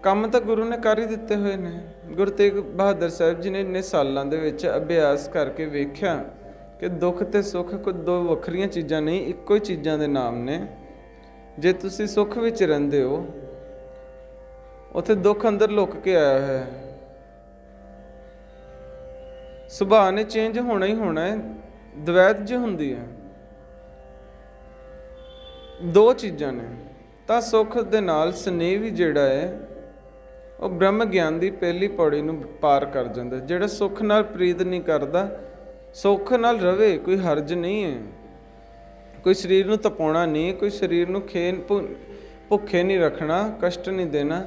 ਕੰਮ ਤਾਂ ਗੁਰੂ ਨੇ ਕਰ ਹੀ ਦਿੱਤੇ ਹੋਏ ਨੇ। ਗੁਰੂ ਤੇਗ ਬਹਾਦਰ ਸਾਹਿਬ ਜੀ ਨੇ ਇੰਨੇ ਸਾਲਾਂ ਦੇ ਵਿੱਚ ਅਭਿਆਸ ਕਰਕੇ ਵੇਖਿਆ ਕਿ ਦੁੱਖ ਤੇ ਸੁੱਖ ਕੋਈ ਦੋ ਵੱਖਰੀਆਂ ਚੀਜ਼ਾਂ ਨਹੀਂ, ਇੱਕੋ ਹੀ ਚੀਜ਼ਾਂ ਦੇ ਨਾਮ ਨੇ। ਜੇ ਤੁਸੀਂ ਸੁੱਖ ਵਿੱਚ ਰਹਿੰਦੇ ਹੋ, ਉੱਥੇ ਦੁੱਖ ਅੰਦਰ ਲੁਕ ਕੇ ਆਇਆ ਹੈ। ਸੁਭਾਅ ਨੇ ਚੇਂਜ ਹੋਣਾ ਹੀ ਹੋਣਾ ਹੈ। ਦਵੈਤ ਜੋ ਹੁੰਦੀ ਹੈ, ਦੋ ਚੀਜ਼ਾਂ ਨੇ। ਤਾਂ ਸੁੱਖ ਦੇ ਨਾਲ ਸਨੇਹ ਵੀ ਜਿਹੜਾ ਹੈ ਉਹ ਬ੍ਰਹਮ ਗਿਆਨ ਦੀ ਪਹਿਲੀ ਪੌੜੀ ਨੂੰ ਪਾਰ ਕਰ ਜਾਂਦਾ। ਜਿਹੜਾ ਸੁੱਖ ਨਾਲ ਪ੍ਰੀਤ ਨਹੀਂ ਕਰਦਾ, ਸੁੱਖ ਨਾਲ ਰਵੇ, ਕੋਈ ਹਰਜ ਨਹੀਂ ਹੈ। ਕੋਈ ਸਰੀਰ ਨੂੰ ਤਪਾਉਣਾ ਨਹੀਂ, ਕੋਈ ਸਰੀਰ ਨੂੰ ਭੁੱਖੇ ਨਹੀਂ ਰੱਖਣਾ, ਕਸ਼ਟ ਨਹੀਂ ਦੇਣਾ।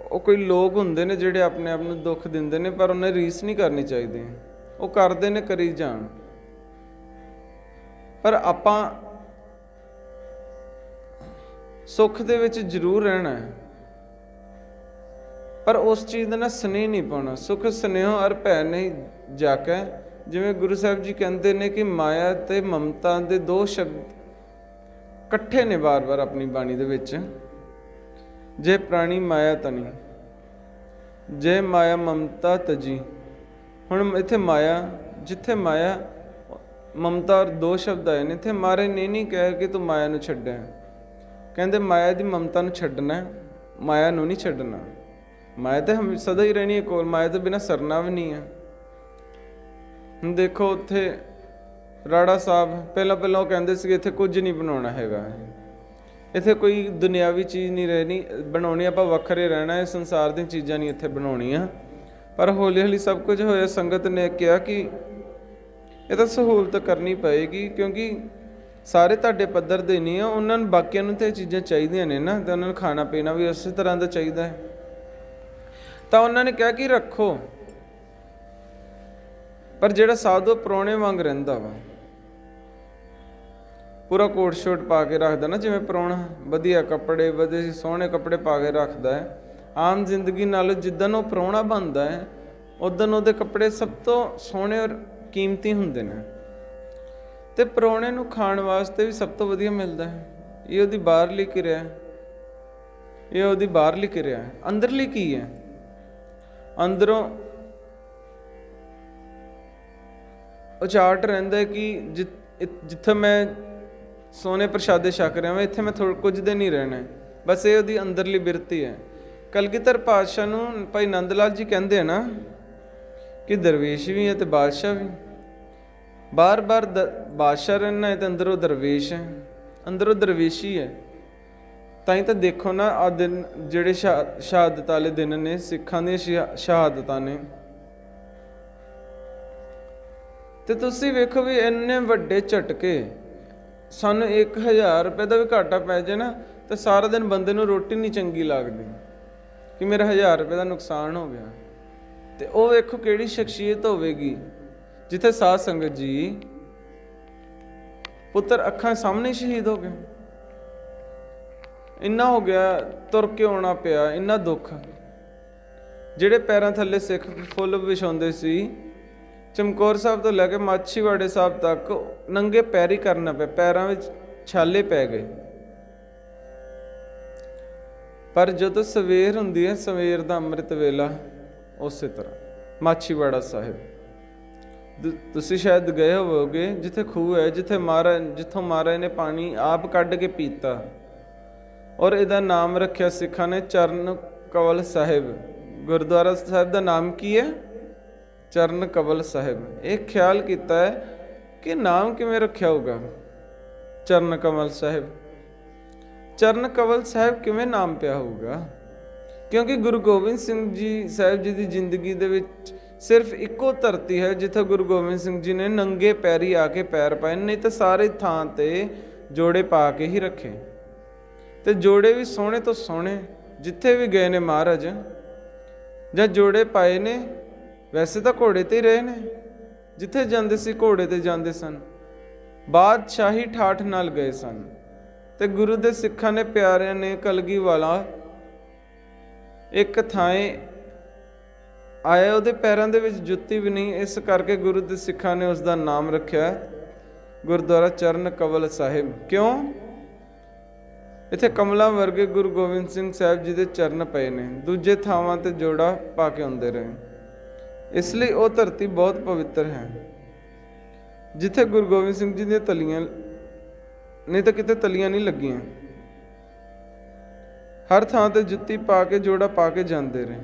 ਉਹ ਕੋਈ ਲੋਕ ਹੁੰਦੇ ਨੇ ਜਿਹੜੇ ਆਪਣੇ ਆਪ ਨੂੰ ਦੁੱਖ ਦਿੰਦੇ ਨੇ, ਪਰ ਉਹਨੇ ਰੀਸ ਨਹੀਂ ਕਰਨੀ ਚਾਹੀਦੀ। ਉਹ ਕਰਦੇ ਨੇ, ਕਰੀ ਜਾਣ। ਪਰ ਆਪਾਂ ਸੁੱਖ ਦੇ ਵਿੱਚ ਜ਼ਰੂਰ ਰਹਿਣਾ ਹੈ, ਪਰ ਉਸ ਚੀਜ਼ ਦਾ ਨਾ ਸਨੇਹ ਨਹੀਂ ਪਾਉਣਾ। ਸੁੱਖ ਸਨੇਹੋ ਅਰ ਭੈ ਨਹੀਂ ਜਾਕੈ। ਜਿਵੇਂ ਗੁਰੂ ਸਾਹਿਬ ਜੀ ਕਹਿੰਦੇ ਨੇ ਕਿ ਮਾਇਆ ਤੇ ਮਮਤਾ ਦੇ ਦੋ ਸ਼ਬਦ ਇਕੱਠੇ ਨੇ ਵਾਰ-ਵਾਰ ਆਪਣੀ ਬਾਣੀ ਦੇ ਵਿੱਚ। ਜੇ ਪ੍ਰਾਣੀ ਮਾਇਆ ਤਨੀ, ਜੇ ਮਾਇਆ ਮਮਤਾ ਤਜੀ। ਹੁਣ ਇੱਥੇ ਮਾਇਆ, ਜਿੱਥੇ ਮਾਇਆ ਮਮਤਾ ਔਰ ਦੋ ਸ਼ਬਦ ਆਏ ਨੇ, ਇੱਥੇ ਮਹਾਰਾਜ ਨੇ ਨਹੀਂ ਕਿਹਾ ਕਿ ਤੂੰ ਮਾਇਆ ਨੂੰ ਛੱਡਿਆ। ਕਹਿੰਦੇ ਮਾਇਆ ਦੀ ਮਮਤਾ ਨੂੰ ਛੱਡਣਾ, ਮਾਇਆ ਨੂੰ ਨਹੀਂ ਛੱਡਣਾ। ਮਾਇਆ ਤਾਂ ਸਦਾ ਹੀ ਰਹਿਣੀ ਹੈ ਕੋਲ, ਮਾਇਆ ਤੋਂ ਬਿਨਾਂ ਸਰਨਾ ਵੀ ਨਹੀਂ ਹੈ। ਹੁਣ ਦੇਖੋ ਉੱਥੇ ਰਾੜਾ ਸਾਹਿਬ, ਪਹਿਲਾਂ ਉਹ ਕਹਿੰਦੇ ਸੀਗੇ ਇੱਥੇ ਕੁਝ ਨਹੀਂ ਬਣਾਉਣਾ ਹੈਗਾ, ਇੱਥੇ ਕੋਈ ਦੁਨਿਆਵੀ ਚੀਜ਼ ਨਹੀਂ ਰਹਿਣੀ ਬਣਾਉਣੀ, ਆਪਾਂ ਵੱਖਰੇ ਰਹਿਣਾ, ਇਹ ਸੰਸਾਰ ਦੀਆਂ ਚੀਜ਼ਾਂ ਨਹੀਂ ਇੱਥੇ ਬਣਾਉਣੀਆਂ। ਪਰ ਹੌਲੀ ਹੌਲੀ ਸਭ ਕੁਝ ਹੋਇਆ। ਸੰਗਤ ਨੇ ਕਿਹਾ ਕਿ ਇਹ ਤਾਂ ਸਹੂਲਤ ਕਰਨੀ ਪਏਗੀ, ਕਿਉਂਕਿ ਸਾਰੇ ਤੁਹਾਡੇ ਪੱਧਰ ਦੇ ਨਹੀਂ ਆ, ਉਹਨਾਂ ਨੂੰ ਬਾਕੀਆਂ ਨੂੰ ਤਾਂ ਇਹ ਚੀਜ਼ਾਂ ਚਾਹੀਦੀਆਂ ਨੇ ਨਾ, ਤੇ ਉਹਨਾਂ ਨੂੰ ਖਾਣਾ ਪੀਣਾ ਵੀ ਉਸੇ ਤਰ੍ਹਾਂ ਦਾ ਚਾਹੀਦਾ ਹੈ। ਤਾਂ ਉਹਨਾਂ ਨੇ ਕਿਹਾ ਕਿ ਰੱਖੋ, ਪਰ ਜਿਹੜਾ ਸਾਧੂ ਪ੍ਰਾਹੁਣੇ ਵਾਂਗ ਰਹਿੰਦਾ ਵਾ, ਪੂਰਾ ਕੋਟ ਸ਼ੋਟ ਪਾ ਕੇ ਰੱਖਦਾ ਨਾ, ਜਿਵੇਂ ਪ੍ਰਾਹੁਣਾ ਵਧੀਆ ਕੱਪੜੇ, ਵਧੀਆ ਸੋਹਣੇ ਕੱਪੜੇ ਪਾ ਕੇ ਰੱਖਦਾ ਹੈ। ਆਮ ਜ਼ਿੰਦਗੀ ਨਾਲੋਂ ਜਿੱਦਣ ਉਹ ਪ੍ਰਾਹੁਣਾ ਬਣਦਾ ਹੈ, ਉਦਣ ਉਹਦੇ ਕੱਪੜੇ ਸਭ ਤੋਂ ਸੋਹਣੇ ਔਰ ਕੀਮਤੀ ਹੁੰਦੇ ਨੇ। ਤੇ ਪ੍ਰਾਹੁਣੇ ਨੂੰ ਖਾਣ ਵਾਸਤੇ ਵੀ ਸਭ ਤੋਂ ਵਧੀਆ ਮਿਲਦਾ ਹੈ। ਇਹ ਉਹਦੀ ਬਾਹਰਲੀ ਕਿਰਿਆ, ਇਹ ਉਹਦੀ ਬਾਹਰਲੀ ਕਿਰਿਆ ਹੈ। ਅੰਦਰਲੀ ਕੀ ਹੈ? ਅੰਦਰੋਂ ਉਚਾਟ ਰਹਿੰਦਾ ਕਿ ਜਿੱਥੇ ਮੈਂ ਸੋਨੇ ਪ੍ਰਸ਼ਾਦੇ ਛਕ ਰਿਹਾ ਵਾਂ, ਇੱਥੇ ਮੈਂ ਕੁਝ ਦੇ ਨਹੀਂ ਰਹਿਣਾ। ਬਸ ਇਹ ਉਹਦੀ ਅੰਦਰਲੀ ਬਿਰਤੀ ਹੈ। ਕਲਗੀਧਰ ਪਾਤਸ਼ਾਹ ਨੂੰ ਭਾਈ ਨੰਦ ਲਾਲ ਜੀ ਕਹਿੰਦੇ ਆ ਨਾ ਕਿ ਦਰਵੇਸ਼ ਵੀ ਹੈ ਤੇ ਬਾਦਸ਼ਾਹ ਵੀ। ਬਾਰ-ਬਾਰ ਬਾਦਸ਼ਾਹ ਰਹਿਣਾ ਹੈ ਤੇ ਅੰਦਰੋਂ ਦਰਵੇਸ਼ ਹੈ, ਅੰਦਰੋਂ ਦਰਵੇਸ਼ੀ ਹੈ। ਤਾਂ ਹੀ ਤਾਂ ਦੇਖੋ ਨਾ ਆ ਦਿਨ ਜਿਹੜੇ ਸ਼ਹਾਦਤ ਵਾਲੇ ਦਿਨ ਨੇ, ਸਿੱਖਾਂ ਦੀਆਂ ਸ਼ਹਾਦਤਾਂ ਨੇ, ਤੇ ਤੁਸੀਂ ਵੇਖੋ ਵੀ ਇੰਨੇ ਵੱਡੇ ਝਟਕੇ। ਸਾਨੂੰ 1000 ਰੁਪਏ ਦਾ ਵੀ ਘਾਟਾ ਪੈ ਜਾਏ ਨਾ, ਤੇ ਸਾਰਾ ਦਿਨ ਬੰਦੇ ਨੂੰ ਰੋਟੀ ਨਹੀਂ ਚੰਗੀ ਲੱਗਦੀ ਕਿ ਮੇਰਾ 1000 ਰੁਪਏ ਦਾ ਨੁਕਸਾਨ ਹੋ ਗਿਆ। ਤੇ ਉਹ ਵੇਖੋ ਕਿਹੜੀ ਸ਼ਖਸੀਅਤ ਹੋਵੇਗੀ ਜਿੱਥੇ ਸਾਧ ਸੰਗਤ ਜੀ ਪੁੱਤਰ ਅੱਖਾਂ ਸਾਹਮਣੇ ਸ਼ਹੀਦ ਹੋ ਗਏ। ਇੰਨਾ ਹੋ ਗਿਆ, ਤੁਰ ਕੇ ਆਉਣਾ ਪਿਆ, ਇੰਨਾ ਦੁੱਖ। ਜਿਹੜੇ ਪੈਰਾਂ ਥੱਲੇ ਸਿੱਖ ਫੁੱਲ ਵਿਛਾਉਂਦੇ ਸੀ, ਚਮਕੌਰ ਸਾਹਿਬ ਤੋਂ ਲੈ ਕੇ ਮਾਛੀਵਾੜੇ ਸਾਹਿਬ ਤੱਕ ਨੰਗੇ ਪੈਰ ਹੀ ਕਰਨਾ ਪਿਆ। ਪੈਰਾਂ ਵਿੱਚ ਛਾਲੇ ਪੈ ਗਏ। ਪਰ ਜਦੋਂ ਸਵੇਰ ਹੁੰਦੀ ਹੈ, ਸਵੇਰ ਦਾ ਅੰਮ੍ਰਿਤ ਵੇਲਾ, ਉਸੇ ਤਰ੍ਹਾਂ ਮਾਛੀਵਾੜਾ ਸਾਹਿਬ ਤੁਸੀਂ ਸ਼ਾਇਦ ਗਏ ਹੋਵੋਗੇ, ਜਿੱਥੇ ਖੂਹ ਹੈ, ਜਿੱਥੋਂ ਮਹਾਰਾਜ ਨੇ ਪਾਣੀ ਆਪ ਕੱਢ ਕੇ ਪੀਤਾ, ਔਰ ਇਹਦਾ ਨਾਮ ਰੱਖਿਆ ਸਿੱਖਾਂ ਨੇ ਚਰਨ ਕਵਲ ਸਾਹਿਬ। ਗੁਰਦੁਆਰਾ ਸਾਹਿਬ ਦਾ ਨਾਮ ਕੀ ਹੈ? ਚਰਨ ਕਵਲ ਸਾਹਿਬ। ਇਹ ਖਿਆਲ ਕੀਤਾ ਹੈ ਕਿ ਨਾਮ ਕਿਵੇਂ ਰੱਖਿਆ ਹੋਊਗਾ ਚਰਨ ਕਵਲ ਸਾਹਿਬ? ਚਰਨ ਕਵਲ ਸਾਹਿਬ ਕਿਵੇਂ ਨਾਮ ਪਿਆ ਹੋਊਗਾ? ਕਿਉਂਕਿ ਗੁਰੂ ਗੋਬਿੰਦ ਸਿੰਘ ਜੀ ਸਾਹਿਬ ਜੀ ਦੀ ਜ਼ਿੰਦਗੀ ਦੇ ਵਿੱਚ ਸਿਰਫ ਇੱਕੋ ਧਰਤੀ ਹੈ ਜਿੱਥੇ ਗੁਰੂ ਗੋਬਿੰਦ ਸਿੰਘ ਜੀ ਨੇ ਨੰਗੇ ਪੈਰੀ ਆ ਕੇ ਪੈਰ ਪਾਏ, ਨਹੀਂ ਤਾਂ ਸਾਰੇ ਥਾਂ ਤੇ ਜੋੜੇ ਪਾ ਕੇ ਹੀ ਰੱਖੇ। ਤੇ ਜੋੜੇ ਵੀ ਸੋਹਣੇ ਤੋਂ ਸੋਹਣੇ, ਜਿੱਥੇ ਵੀ ਗਏ ਨੇ ਮਹਾਰਾਜ, ਜਾਂ ਜੋੜੇ ਪਾਏ ਨੇ, ਵੈਸੇ ਤਾਂ ਘੋੜੇ ਤੇ ਹੀ ਰਹੇ ਨੇ, ਜਿੱਥੇ ਜਾਂਦੇ ਸੀ ਘੋੜੇ ਤੇ ਜਾਂਦੇ ਸਨ, ਬਾਦਸ਼ਾਹੀ ਠਾਠ ਨਾਲ ਗਏ ਸਨ। ਤੇ ਗੁਰੂ ਦੇ ਸਿੱਖਾਂ ਨੇ, ਪਿਆਰਿਆਂ ਨੇ, ਕਲਗੀ ਵਾਲਾ ਇੱਕ ਥਾਂ ਆਇਆ, ਉਹਦੇ ਪੈਰਾਂ ਦੇ ਵਿੱਚ ਜੁੱਤੀ ਵੀ ਨਹੀਂ, ਇਸ ਕਰਕੇ ਗੁਰੂ ਦੇ ਸਿੱਖਾਂ ਨੇ ਉਸ ਦਾ ਨਾਮ ਰੱਖਿਆ ਗੁਰਦੁਆਰਾ ਚਰਨ ਕਵਲ ਸਾਹਿਬ। ਕਿਉਂ? ਇੱਥੇ ਕਮਲਾਂ ਵਰਗੇ ਗੁਰੂ ਗੋਬਿੰਦ ਸਿੰਘ ਸਾਹਿਬ ਜੀ ਦੇ ਚਰਨ ਪਏ ਨੇ, ਦੂਜੇ ਥਾਵਾਂ ਤੇ ਜੋੜਾ ਪਾ ਕੇ ਆਉਂਦੇ ਰਹੇ, ਇਸ ਲਈ ਉਹ ਧਰਤੀ ਬਹੁਤ ਪਵਿੱਤਰ ਹੈ। ਜਿੱਥੇ ਗੁਰੂ ਗੋਬਿੰਦ ਸਿੰਘ ਜੀ ਦੀਆਂ ਤਲੀਆਂ, ਨਹੀਂ ਤਾਂ ਕਿਤੇ ਤਲੀਆਂ ਨਹੀਂ ਲੱਗੀਆਂ, ਹਰ ਥਾਂ ਤੇ ਜੁੱਤੀ ਪਾ ਕੇ, ਜੋੜਾ ਪਾ ਕੇ ਜਾਂਦੇ ਰਹੇ।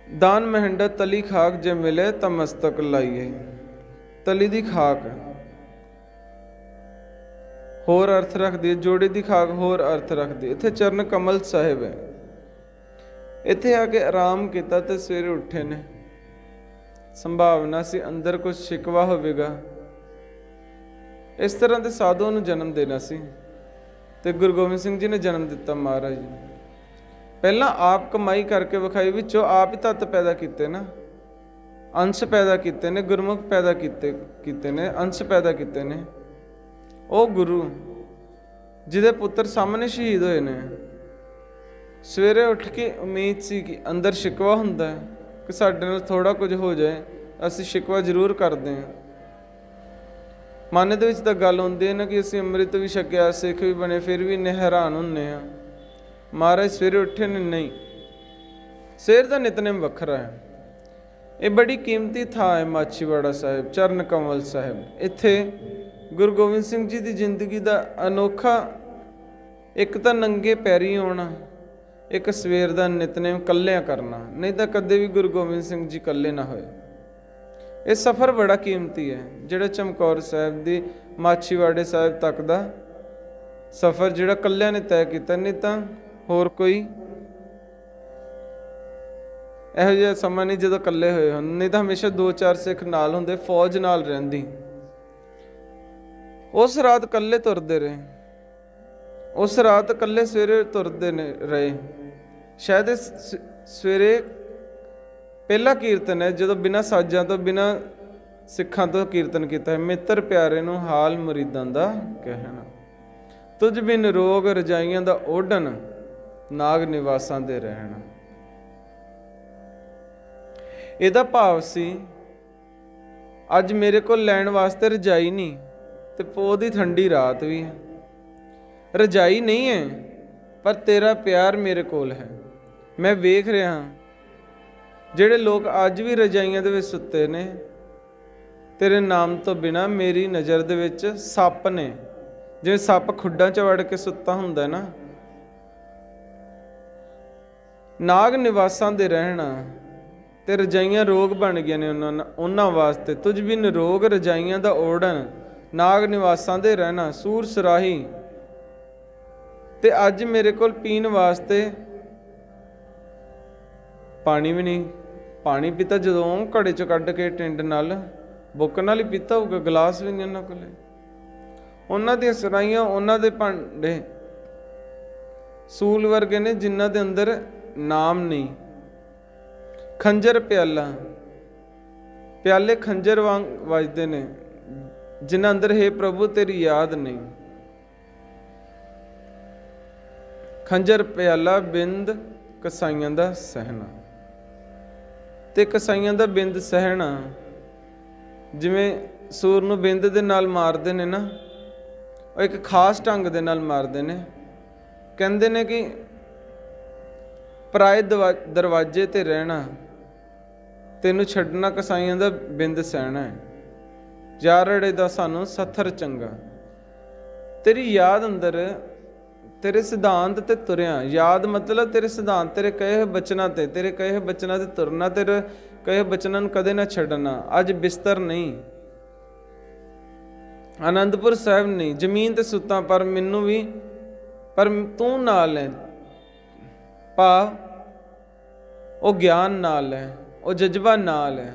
ਦਾਨ ਮਹਿੰਡਾ ਤਲੀ ਖਾਕ ਜੇ ਮਿਲੇ ਤਾਂ ਮਸਤਕ ਲਾਈਏ। ਤਲੀ ਦੀ ਖਾਕ ਹੋਰ ਅਰਥ ਰੱਖਦੀ ਹੈ, ਜੋੜੇ ਦੀ ਖਾਕ ਹੋਰ ਅਰਥ ਰੱਖਦੀ ਹੈ। ਇੱਥੇ ਚਰਨ ਕਮਲ ਸਾਹਿਬ ਹੈ, ਇੱਥੇ ਆ ਕੇ ਆਰਾਮ ਕੀਤਾ ਤੇ ਸਵੇਰੇ ਉੱਠੇ ਨੇ। ਸੰਭਾਵਨਾ ਸੀ ਅੰਦਰ ਕੁਝ ਸ਼ਿਕਵਾ ਹੋਵੇਗਾ, ਇਸ ਤਰ੍ਹਾਂ ਦੇ ਸਾਧੂਆਂ ਨੂੰ ਜਨਮ ਦੇਣਾ ਸੀ, ਤੇ ਗੁਰੂ ਗੋਬਿੰਦ ਸਿੰਘ ਜੀ ਨੇ ਜਨਮ ਦਿੱਤਾ ਮਹਾਰਾਜ ਜੀ। ਪਹਿਲਾਂ ਆਪ ਕਮਾਈ ਕਰਕੇ ਵਿਖਾਈ, ਵਿੱਚੋਂ ਆਪ ਹੀ ਤੱਤ ਪੈਦਾ ਕੀਤੇ ਨਾ, ਅੰਸ਼ ਪੈਦਾ ਕੀਤੇ ਨੇ, ਗੁਰਮੁਖ ਪੈਦਾ ਕੀਤੇ ਨੇ, ਅੰਸ਼ ਪੈਦਾ ਕੀਤੇ ਨੇ। ਉਹ ਗੁਰੂ ਜਿਹਦੇ ਪੁੱਤਰ ਸਾਹਮਣੇ ਸ਼ਹੀਦ ਹੋਏ ਨੇ, ਸਵੇਰੇ ਉੱਠ ਕੇ ਉਮੀਦ ਸੀ ਕਿ ਅੰਦਰ ਸ਼ਿਕਵਾ ਹੁੰਦਾ ਹੈ ਕਿ ਸਾਡੇ ਨਾਲ ਥੋੜਾ ਕੁਝ ਹੋ ਜਾਏ, ਅਸੀਂ ਸ਼ਿਕਵਾ ਜ਼ਰੂਰ ਕਰਦੇ ਹਾਂ। ਮਨ ਦੇ ਵਿੱਚ ਤਾਂ ਗੱਲ ਹੁੰਦੀ ਹੈ ਨਾ ਕਿ ਅਸੀਂ ਅੰਮ੍ਰਿਤ ਵੀ ਛਕਿਆ, ਸਿੱਖ ਵੀ ਬਣੇ, ਫਿਰ ਵੀ ਇੰਨੇ ਹੈਰਾਨ ਹੁੰਦੇ ਹਾਂ। ਮਹਾਰਾਜ ਸਵੇਰੇ ਉੱਠੇ ਨੇ, ਨਹੀਂ, ਸਵੇਰ ਦਾ ਨਿਤਨੇਮ ਵੱਖਰਾ ਹੈ। ਇਹ ਬੜੀ ਕੀਮਤੀ ਥਾਂ ਹੈ ਮਾਛੀਵਾੜਾ ਸਾਹਿਬ, ਚਰਨ ਕਮਲ ਸਾਹਿਬ। ਇੱਥੇ ਗੁਰੂ ਗੋਬਿੰਦ ਸਿੰਘ ਜੀ ਦੀ ਜ਼ਿੰਦਗੀ ਦਾ ਅਨੋਖਾ, ਇੱਕ ਤਾਂ ਨੰਗੇ ਪੈਰੀ ਆਉਣਾ, ਇੱਕ ਸਵੇਰ ਦਾ ਨਿਤਨੇਮ ਇਕੱਲਿਆਂ ਕਰਨਾ, ਨਹੀਂ ਤਾਂ ਕਦੇ ਵੀ ਗੁਰੂ ਗੋਬਿੰਦ ਸਿੰਘ ਜੀ ਇਕੱਲੇ ਨਾ ਹੋਏ। ਇਹ ਸਫ਼ਰ ਬੜਾ ਕੀਮਤੀ ਹੈ, ਜਿਹੜਾ ਚਮਕੌਰ ਸਾਹਿਬ ਦੀ ਮਾਛੀਵਾੜੇ ਸਾਹਿਬ ਤੱਕ ਦਾ ਸਫ਼ਰ ਜਿਹੜਾ ਇਕੱਲਿਆਂ ਨੇ ਤੈਅ ਕੀਤਾ, ਨਹੀਂ ਤਾਂ ਹੋਰ ਕੋਈ ਇਹੋ ਜਿਹਾ ਸਮਾਂ ਨਹੀਂ ਜਦੋਂ ਇਕੱਲੇ ਹੋਏ ਹਨ, ਨਹੀਂ ਤਾਂ ਹਮੇਸ਼ਾ 2-4 ਸਿੱਖ ਨਾਲ ਹੁੰਦੇ, ਫੌਜ ਨਾਲ ਰਹਿੰਦੀ। ਉਸ ਰਾਤ ਇਕੱਲੇ ਤੁਰਦੇ ਰਹੇ, ਉਸ ਰਾਤ ਇਕੱਲੇ ਸਵੇਰੇ ਤੁਰਦੇ ਰਹੇ। ਸ਼ਾਇਦ ਸਵੇਰੇ ਪਹਿਲਾ ਕੀਰਤਨ ਹੈ ਜਦੋਂ ਬਿਨਾਂ ਸਾਜ਼ਾਂ ਤੋਂ, ਬਿਨਾਂ ਸਿੱਖਾਂ ਤੋਂ ਕੀਰਤਨ ਕੀਤਾ ਹੈ। ਮਿੱਤਰ ਪਿਆਰੇ ਨੂੰ ਹਾਲ ਮੁਰੀਦਾਂ ਦਾ ਕਹਿਣਾ, ਤੁਝ ਬਿਨ ਰੋਗ ਰਜਾਈਆਂ ਦਾ ਓਢਣ, ਨਾਗ ਨਿਵਾਸਾਂ ਦੇ ਰਹਿਣਾ। ਇਹਦਾ ਭਾਵ ਸੀ ਅੱਜ ਮੇਰੇ ਕੋਲ ਲੈਣ ਵਾਸਤੇ ਰਜਾਈ ਨਹੀਂ, ਤੇ ਪੋਹ ਦੀ ਠੰਡੀ ਰਾਤ ਵੀ ਹੈ, ਰਜਾਈ ਨਹੀਂ ਹੈ, ਪਰ ਤੇਰਾ ਪਿਆਰ ਮੇਰੇ ਕੋਲ ਹੈ। ਮੈਂ ਵੇਖ ਰਿਹਾ ਜਿਹੜੇ ਲੋਕ ਅੱਜ ਵੀ ਰਜਾਈਆਂ ਦੇ ਵਿੱਚ ਸੁੱਤੇ ਨੇ, ਤੇਰੇ ਨਾਮ ਤੋਂ ਬਿਨਾਂ ਮੇਰੀ ਨਜ਼ਰ ਦੇ ਵਿੱਚ ਸੱਪ ਨੇ। ਜਿਵੇਂ ਸੱਪ ਖੁੱਡਾਂ 'ਚ ਵੜ ਕੇ ਸੁੱਤਾ ਹੁੰਦਾ ਨਾ, ਨਾਗ ਨਿਵਾਸਾਂ ਦੇ ਰਹਿਣਾ, ਤੇ ਰਜਾਈਆਂ ਰੋਗ ਬਣ ਗਈਆਂ ਨੇ ਉਹਨਾਂ ਵਾਸਤੇ। ਤੁਝ ਬਿਨ ਰੋਗ ਰਜਾਈਆਂ ਦਾ ਓੜਨ, ਨਾਗ ਨਿਵਾਸਾਂ ਦੇ ਰਹਿਣਾ, ਸੂਰ ਸਰਾਹੀ। ਤੇ ਅੱਜ ਮੇਰੇ ਕੋਲ ਪੀਣ ਵਾਸਤੇ ਪਾਣੀ ਵੀ ਨਹੀਂ। ਪਾਣੀ ਪੀਤਾ ਜਦੋਂ ਘੜੇ 'ਚੋਂ ਕੱਢ ਕੇ ਟਿੰਡ ਨਾਲ, ਬੁੱਕ ਨਾਲ ਹੀ ਪੀਤਾ ਹੋਊਗਾ, ਗਲਾਸ ਵੀ ਨਹੀਂ ਉਹਨਾਂ ਕੋਲੇ। ਉਹਨਾਂ ਦੀਆਂ ਸਰਾਈਆਂ, ਉਹਨਾਂ ਦੇ ਭਾਂਡੇ ਸੂਲ ਵਰਗੇ ਨੇ ਜਿਨ੍ਹਾਂ ਦੇ ਅੰਦਰ ਨਾਮ ਨਹੀਂ। ਖੰਜਰ ਪਿਆਲਾ, ਪਿਆਲੇ ਖੰਜਰ ਵਾਂਗ ਵੱਜਦੇ ਨੇ ਜਿਨ੍ਹਾਂ ਅੰਦਰ ਹੈ ਪ੍ਰਭੂ ਤੇਰੀ ਯਾਦ ਨਹੀਂ। ਖੰਜਰ ਪਿਆਲਾ ਬਿੰਦ ਕਸਾਈਆਂ ਦਾ ਸਹਿਣਾ, ਤੇ ਕਸਾਈਆਂ ਦਾ ਬਿੰਦ ਸਹਿਣਾ ਜਿਵੇਂ ਸੂਰ ਨੂੰ ਬਿੰਦ ਦੇ ਨਾਲ ਮਾਰਦੇ ਨੇ ਨਾ, ਉਹ ਇੱਕ ਖਾਸ ਢੰਗ ਦੇ ਨਾਲ ਮਾਰਦੇ ਨੇ। ਕਹਿੰਦੇ ਨੇ ਕਿ ਪਰਾਏ ਦਰਵਾਜ਼ੇ ਤੇ ਰਹਿਣਾ, ਤੈਨੂੰ ਛੱਡਣਾ ਕਸਾਈਆਂ ਦਾ ਬਿੰਦ ਸਹਿਣਾ ਹੈ। ਯਾਰੜੇ ਦਾ ਸਾਨੂੰ ਸੱਥਰ ਚੰਗਾ। ਤੇਰੀ ਯਾਦ ਅੰਦਰ ਤੇਰੇ ਸਿਧਾਂਤ ਤੇ ਤੁਰਿਆ। ਯਾਦ ਮਤਲਬ ਤੇਰੇ ਸਿਧਾਂਤ, ਤੇਰੇ ਕਹੇ ਹੋਏ ਬਚਨਾਂ ਤੇ, ਤੇਰੇ ਕਹੇ ਹੋਏ ਬਚਨਾਂ ਤੇ ਤੁਰਨਾ, ਤੇਰੇ ਕਹੇ ਹੋਏ ਬਚਨਾਂ ਨੂੰ ਕਦੇ ਨਾ ਛੱਡਣਾ। ਅੱਜ ਬਿਸਤਰ ਨਹੀਂ, ਆਨੰਦਪੁਰ ਸਾਹਿਬ ਨਹੀਂ, ਜ਼ਮੀਨ ਤੇ ਸੁੱਤਾ, ਪਰ ਮੈਨੂੰ ਵੀ, ਪਰ ਤੂੰ ਨਾਲ ਹੈ। ਭਾਵ ਉਹ ਗਿਆਨ ਨਾਲ ਹੈ, ਉਹ ਜਜ਼ਬਾ ਨਾਲ ਹੈ।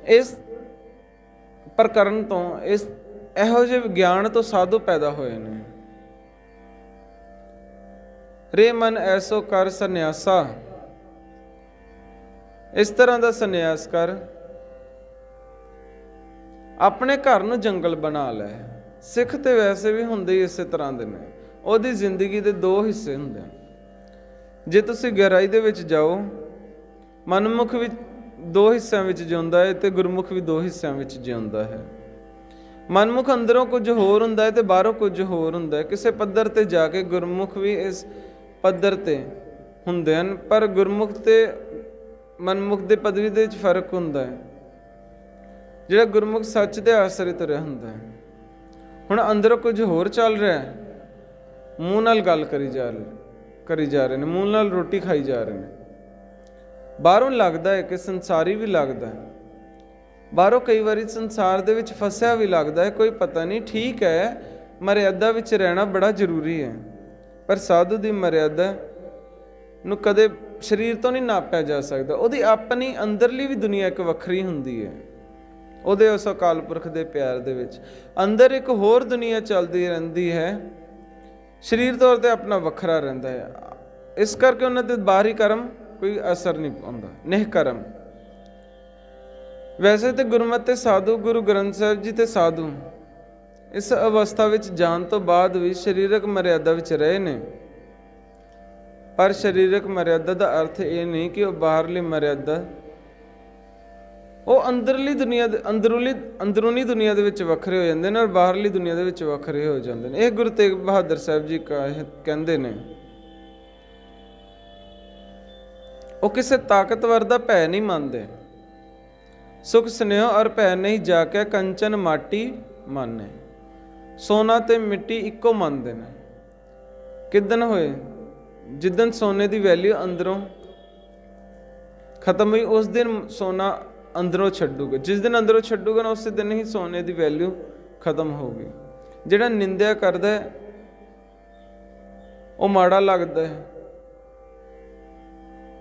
ਇਸ ਪ੍ਰਕਰਨ ਤੋਂ, ਇਸ ਇਹੋ ਜਿਹੇ ਵਿਗਿਆਨ ਤੋਂ ਸਾਧੂ ਪੈਦਾ ਹੋਏ ਨੇ। ਰੇ ਮਨ ਐਸੋ ਕਰ ਸੰਨਿਆਸਾ, ਇਸ ਤਰ੍ਹਾਂ ਦਾ ਸੰਨਿਆਸ ਕਰ, ਆਪਣੇ ਘਰ ਨੂੰ ਜੰਗਲ ਬਣਾ ਲੈ। ਸਿੱਖ ਤੇ ਵੈਸੇ ਵੀ ਹੁੰਦੇ ਹੀ ਇਸੇ ਤਰ੍ਹਾਂ ਦੇ ਨੇ। ਉਹਦੀ ਜ਼ਿੰਦਗੀ ਦੇ ਦੋ ਹਿੱਸੇ ਹੁੰਦੇ ਹਨ। ਜੇ ਤੁਸੀਂ ਗਹਿਰਾਈ ਦੇ ਵਿੱਚ ਜਾਓ, ਮਨਮੁਖ ਵੀ ਦੋ ਹਿੱਸਿਆਂ ਵਿੱਚ ਜਿਉਂਦਾ ਹੈ ਤੇ ਗੁਰਮੁਖ ਵੀ ਦੋ ਹਿੱਸਿਆਂ ਵਿੱਚ ਜਿਉਂਦਾ ਹੈ। ਮਨਮੁਖ ਅੰਦਰੋਂ ਕੁਝ ਹੋਰ ਹੁੰਦਾ ਹੈ ਤੇ ਬਾਹਰੋਂ ਕੁਝ ਹੋਰ ਹੁੰਦਾ ਹੈ। ਕਿਸੇ ਪੱਧਰ ਤੇ ਜਾ ਕੇ ਗੁਰਮੁਖ ਵੀ ਇਸ ਪੱਧਰ ਤੇ ਹੁੰਦੇ ਹਨ, ਪਰ ਗੁਰਮੁਖ ਤੇ ਮਨਮੁਖ ਦੇ ਪਦਵੀ ਦੇ ਵਿੱਚ ਫਰਕ ਹੁੰਦਾ ਹੈ। ਜਿਹੜਾ ਗੁਰਮੁਖ ਸੱਚ ਦੇ ਆਸਰੇ ਤੁਰਿਆ ਹੁੰਦਾ ਹੈ। ਹੁਣ ਅੰਦਰੋਂ ਕੁਝ ਹੋਰ ਚੱਲ ਰਿਹਾ ਹੈ, ਮੂੰਹ ਨਾਲ ਗੱਲ ਕਰੀ ਜਾ ਰਹੇ ਨੇ, ਮੂੰਹ ਨਾਲ ਰੋਟੀ ਖਾਈ ਜਾ ਰਹੇ ਨੇ। ਬਾਹਰੋਂ ਲੱਗਦਾ ਹੈ ਕਿ ਸੰਸਾਰੀ ਵੀ ਲੱਗਦਾ ਹੈ, ਬਾਹਰੋਂ ਕਈ ਵਾਰੀ ਸੰਸਾਰ ਦੇ ਵਿੱਚ ਫਸਿਆ ਵੀ ਲੱਗਦਾ ਹੈ, ਕੋਈ ਪਤਾ ਨਹੀਂ। ਠੀਕ ਹੈ, ਮਰਿਆਦਾ ਵਿੱਚ ਰਹਿਣਾ ਬੜਾ ਜ਼ਰੂਰੀ ਹੈ, ਪਰ ਸਾਧੂ ਦੀ ਮਰਿਆਦਾ ਨੂੰ ਕਦੇ ਸਰੀਰ ਤੋਂ ਨਹੀਂ ਨਾਪਿਆ ਜਾ ਸਕਦਾ। ਉਹਦੀ ਆਪਣੀ ਅੰਦਰਲੀ ਵੀ ਦੁਨੀਆ ਇੱਕ ਵੱਖਰੀ ਹੁੰਦੀ ਹੈ। ਉਹਦੇ ਉਸ ਅਕਾਲ ਪੁਰਖ ਦੇ ਪਿਆਰ ਦੇ ਵਿੱਚ ਅੰਦਰ ਇੱਕ ਹੋਰ ਦੁਨੀਆ ਚੱਲਦੀ ਰਹਿੰਦੀ ਹੈ। ਸਰੀਰ ਤੌਰ ਤੇ ਆਪਣਾ ਵੱਖਰਾ ਰਹਿੰਦਾ ਹੈ। ਇਸ ਕਰਕੇ ਉਹਨਾਂ ਦੇ ਬਾਹਰੀ ਕਰਮ ਕੋਈ ਅਸਰ ਨਹੀਂ ਪਾਉਂਦਾ, ਨਿਹਕਰਮ। ਵੈਸੇ ਤੇ ਗੁਰਮਤਿ ਤੇ ਸਾਧੂ, ਗੁਰੂ ਗ੍ਰੰਥ ਸਾਹਿਬ ਜੀ ਤੇ ਸਾਧੂ ਇਸ ਅਵਸਥਾ ਵਿੱਚ ਜਾਣ ਤੋਂ ਬਾਅਦ ਵੀ ਸਰੀਰਕ ਮਰਿਆਦਾ ਵਿੱਚ ਰਹੇ ਨੇ। ਪਰ ਸਰੀਰਕ ਮਰਿਆਦਾ ਦਾ ਅਰਥ ਇਹ ਨਹੀਂ ਕਿ ਉਹ ਬਾਹਰਲੀ ਮਰਿਆਦਾ, ਉਹ ਅੰਦਰਲੀ ਦੁਨੀਆ ਦੇ ਅੰਦਰੂਨੀ ਦੁਨੀਆ ਦੇ ਵਿੱਚ ਵੱਖਰੇ ਹੋ ਜਾਂਦੇ ਨੇ ਔਰ ਬਾਹਰਲੀ ਦੁਨੀਆ ਦੇ ਵਿੱਚ ਵੱਖਰੇ ਹੋ ਜਾਂਦੇ ਨੇ। ਇਹ ਗੁਰੂ ਤੇਗ ਬਹਾਦਰ ਸਾਹਿਬ ਜੀ ਕਹਿੰਦੇ ਨੇ, ਉਹ ਕਿਸੇ ਤਾਕਤਵਰ ਦਾ ਭੈ ਨਹੀਂ ਮੰਨਦੇ। ਸੁਖ ਸਨੇਹ ਔਰ ਭੈ ਨਹੀਂ ਜਾ ਕੇ ਕੰਚਨ ਮਾਟੀ ਮੰਨੇ। ਸੋਨਾ ਤੇ ਮਿੱਟੀ ਇੱਕੋ ਮੰਨਦੇ ਨੇ। ਕਿਦਨ ਹੋਏ? ਜਿੱਦਨ ਸੋਨੇ ਦੀ ਵੈਲਿਊ ਅੰਦਰੋਂ ਖਤਮ ਹੋਈ, ਉਸ ਦਿਨ ਸੋਨਾ ਅੰਦਰੋਂ ਛੱਡੂਗਾ। ਜਿਸ ਦਿਨ ਅੰਦਰੋਂ ਛੱਡੂਗਾ ਨਾ, ਉਸੇ ਦਿਨ ਹੀ ਸੋਨੇ ਦੀ ਵੈਲਿਊ ਖਤਮ ਹੋਊਗੀ। ਜਿਹੜਾ ਨਿੰਦਿਆ ਕਰਦਾ ਹੈ ਉਹ ਮਾੜਾ ਲੱਗਦਾ ਹੈ,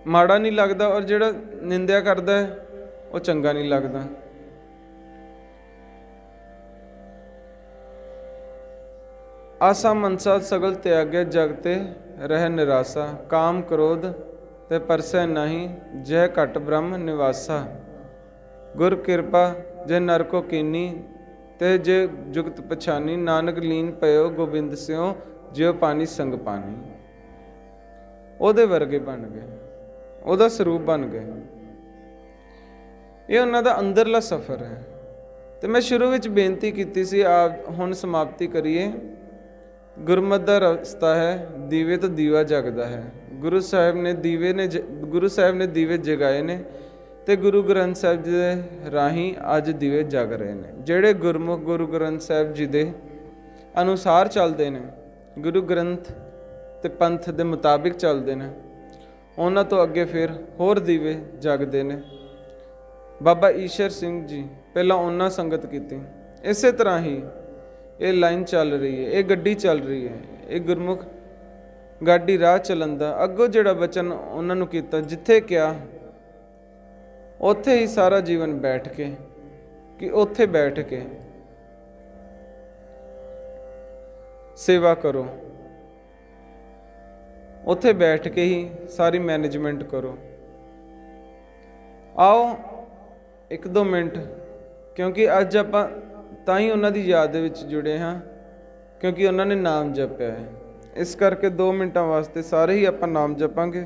ਮਾੜਾ ਨਹੀਂ ਲੱਗਦਾ, ਔਰ ਜਿਹੜਾ ਨਿੰਦਿਆ ਕਰਦਾ ਹੈ ਉਹ ਚੰਗਾ ਨਹੀਂ ਲੱਗਦਾ। ਆਸਾ ਮਨਸਾ ਸਗਲ ਤਿਆਗਿਆ, ਜਗ ਤੇ ਰਹਿ ਨਿਰਾਸਾ। ਕਾਮ ਕ੍ਰੋਧ ਤੇ ਪਰਸੈ ਨਹੀਂ, ਜੈ ਘਟ ਬ੍ਰਹਮ ਨਿਵਾਸਾ। ਗੁਰ ਕਿਰਪਾ ਜੇ ਨਰ ਕੋ ਕੀਨੀ, ਤੇ ਜੇ ਜੁਗਤ ਪਛਾਨੀ। ਨਾਨਕ ਲੀਨ ਪਇਓ ਗੋਬਿੰਦ ਸਿਓ, ਜਿਉ ਪਾਣੀ ਸੰਗ ਪਾਣੀ। ਉਹਦੇ ਵਰਗੇ ਬਣ ਗਏ, ਉਹਦਾ ਸਰੂਪ ਬਣ ਗਏ। ਇਹ ਉਹਨਾਂ ਦਾ ਅੰਦਰਲਾ ਸਫ਼ਰ ਹੈ। ਤੇ ਮੈਂ ਸ਼ੁਰੂ ਵਿੱਚ ਬੇਨਤੀ ਕੀਤੀ ਸੀ, ਆਪ ਹੁਣ ਸਮਾਪਤੀ ਕਰੀਏ। ਗੁਰਮਤ ਦਾ ਰਸਤਾ ਹੈ, ਦੀਵੇ ਤੋਂ ਦੀਵਾ ਜਗਦਾ ਹੈ। ਗੁਰੂ ਸਾਹਿਬ ਨੇ ਦੀਵੇ ਜਗਾਏ ਨੇ ਤੇ ਗੁਰੂ ਗ੍ਰੰਥ ਸਾਹਿਬ ਜੀ ਦੇ ਰਾਹੀਂ ਅੱਜ ਦੀਵੇ ਜਗ ਰਹੇ ਨੇ। ਜਿਹੜੇ ਗੁਰਮੁਖ ਗੁਰੂ ਗ੍ਰੰਥ ਸਾਹਿਬ ਜੀ ਦੇ ਅਨੁਸਾਰ ਚੱਲਦੇ ਨੇ, ਗੁਰੂ ਗ੍ਰੰਥ ਤੇ ਪੰਥ ਦੇ ਮੁਤਾਬਿਕ ਚੱਲਦੇ ਨੇ, ਉਹਨਾਂ ਤੋਂ ਅੱਗੇ ਫਿਰ ਹੋਰ ਦੀਵੇ ਜਗਦੇ ਨੇ। ਬਾਬਾ ਈਸ਼ਰ ਸਿੰਘ ਜੀ ਪਹਿਲਾਂ ਉਹਨਾਂ ਸੰਗਤ ਕੀਤੀ। ਇਸੇ ਤਰ੍ਹਾਂ ਹੀ ਇਹ ਲਾਈਨ ਚੱਲ ਰਹੀ ਹੈ, ਇਹ ਗੱਡੀ ਚੱਲ ਰਹੀ ਹੈ। ਇਹ ਗੁਰਮੁਖ ਗਾਡੀ ਰਾਹ ਚੱਲਣ ਦਾ ਅੱਗੋਂ ਜਿਹੜਾ ਬਚਨ ਉਹਨਾਂ ਨੂੰ ਕੀਤਾ, ਜਿੱਥੇ ਕਿਹਾ ਉੱਥੇ ਹੀ ਸਾਰਾ ਜੀਵਨ ਬੈਠ ਕੇ, ਕਿ ਉੱਥੇ ਬੈਠ ਕੇ ਸੇਵਾ ਕਰੋ, ਉੱਥੇ ਬੈਠ ਕੇ ਹੀ ਸਾਰੀ ਮੈਨੇਜਮੈਂਟ ਕਰੋ। ਆਓ 1-2 ਮਿੰਟ, ਕਿਉਂਕਿ ਅੱਜ ਆਪਾਂ ਤਾਂ ਹੀ ਉਹਨਾਂ ਦੀ ਯਾਦ ਦੇ ਵਿੱਚ ਜੁੜੇ ਹਾਂ, ਕਿਉਂਕਿ ਉਹਨਾਂ ਨੇ ਨਾਮ ਜਪਿਆ ਹੈ। ਇਸ ਕਰਕੇ 2 ਮਿੰਟਾਂ ਵਾਸਤੇ ਸਾਰੇ ਹੀ ਆਪਾਂ ਨਾਮ ਜਪਾਂਗੇ।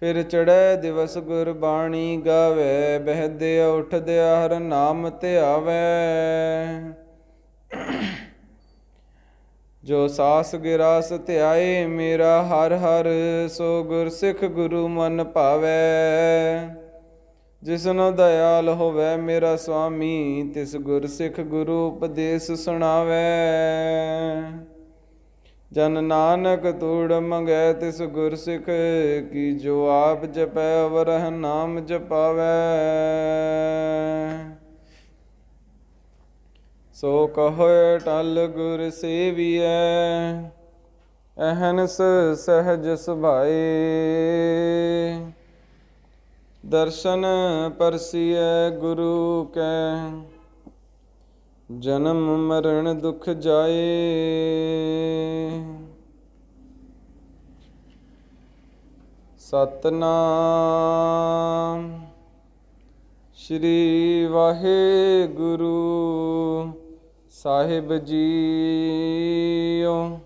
फिर चढ़ै दिवस गुरबाणी गावै, बहदया उठदया हर नाम ध्यावै। जो सास गिरास ध्याए मेरा हर हर, सो गुर सिख गुरु मन भावै। जिसनो दयाल होवै मेरा स्वामी, तिस गुर सिख गुरु उपदेश सुनावै। जन नानक तूड़ मंगै तिस गुर सिख की, जो आप जपै अवरह नाम जपावै। सो कहो टल गुर सेवियै, अहनस सहज सुभाए। दर्शन परसियै गुरु कै, जन्म मरण दुख जाए। सतनाम श्री वाहेगुरु साहिब जीओ।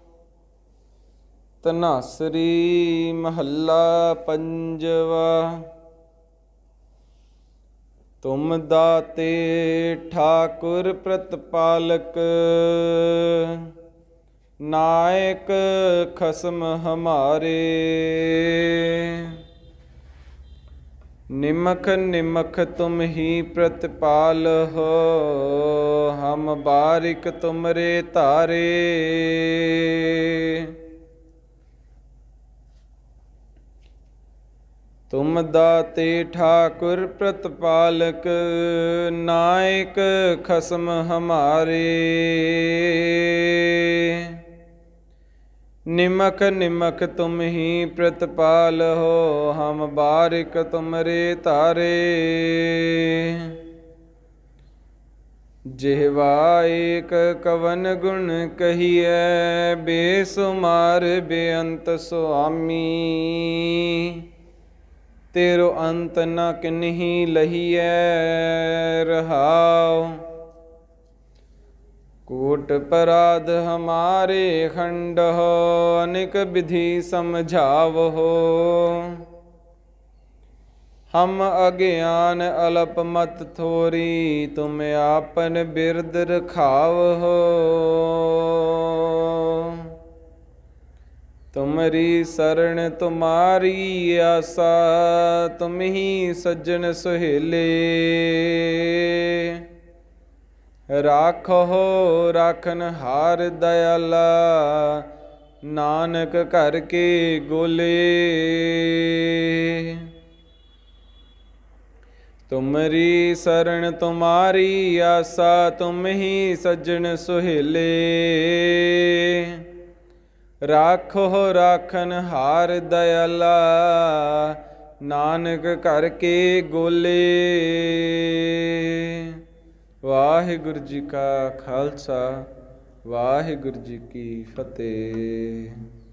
धनासरी महला पंजवा। तुम दाते ठाकुर प्रतिपालक, नायक खसम हमारे। निमख निमख तुम ही प्रतिपाल हो, हम बारिक तुमरे तारे। तुम दाते ठाकुर प्रतिपालक, नायक खसम हमारे। निमख निमख तुम ही प्रतिपाल हो, हम बारिक तुमरे तारे। जिह्वा एक कवन गुण कहिए, बेसुमार बेअंत सुआमी। तेरो अंत न किन्ही लहिए रहाओ। कूट पराध हमारे खंड हो, अनेक विधि समझाव हो। हम अज्ञान अल्प मत थोरी, तुम आपन बिरद रखाव हो। तुमरी शरण तुम्हारी आसा, तुम ही सज्जन सुहेले। राखो राखन हार दयाला, नानक घर के गोले। तुमरी शरण तुम्हारी आसा, तुम ही सज्जन सुहेले। राखो राखन हार दयाला, नानक घर के गोले। वाहिगुरु जी का खालसा, वाहिगुरु जी की फतेह।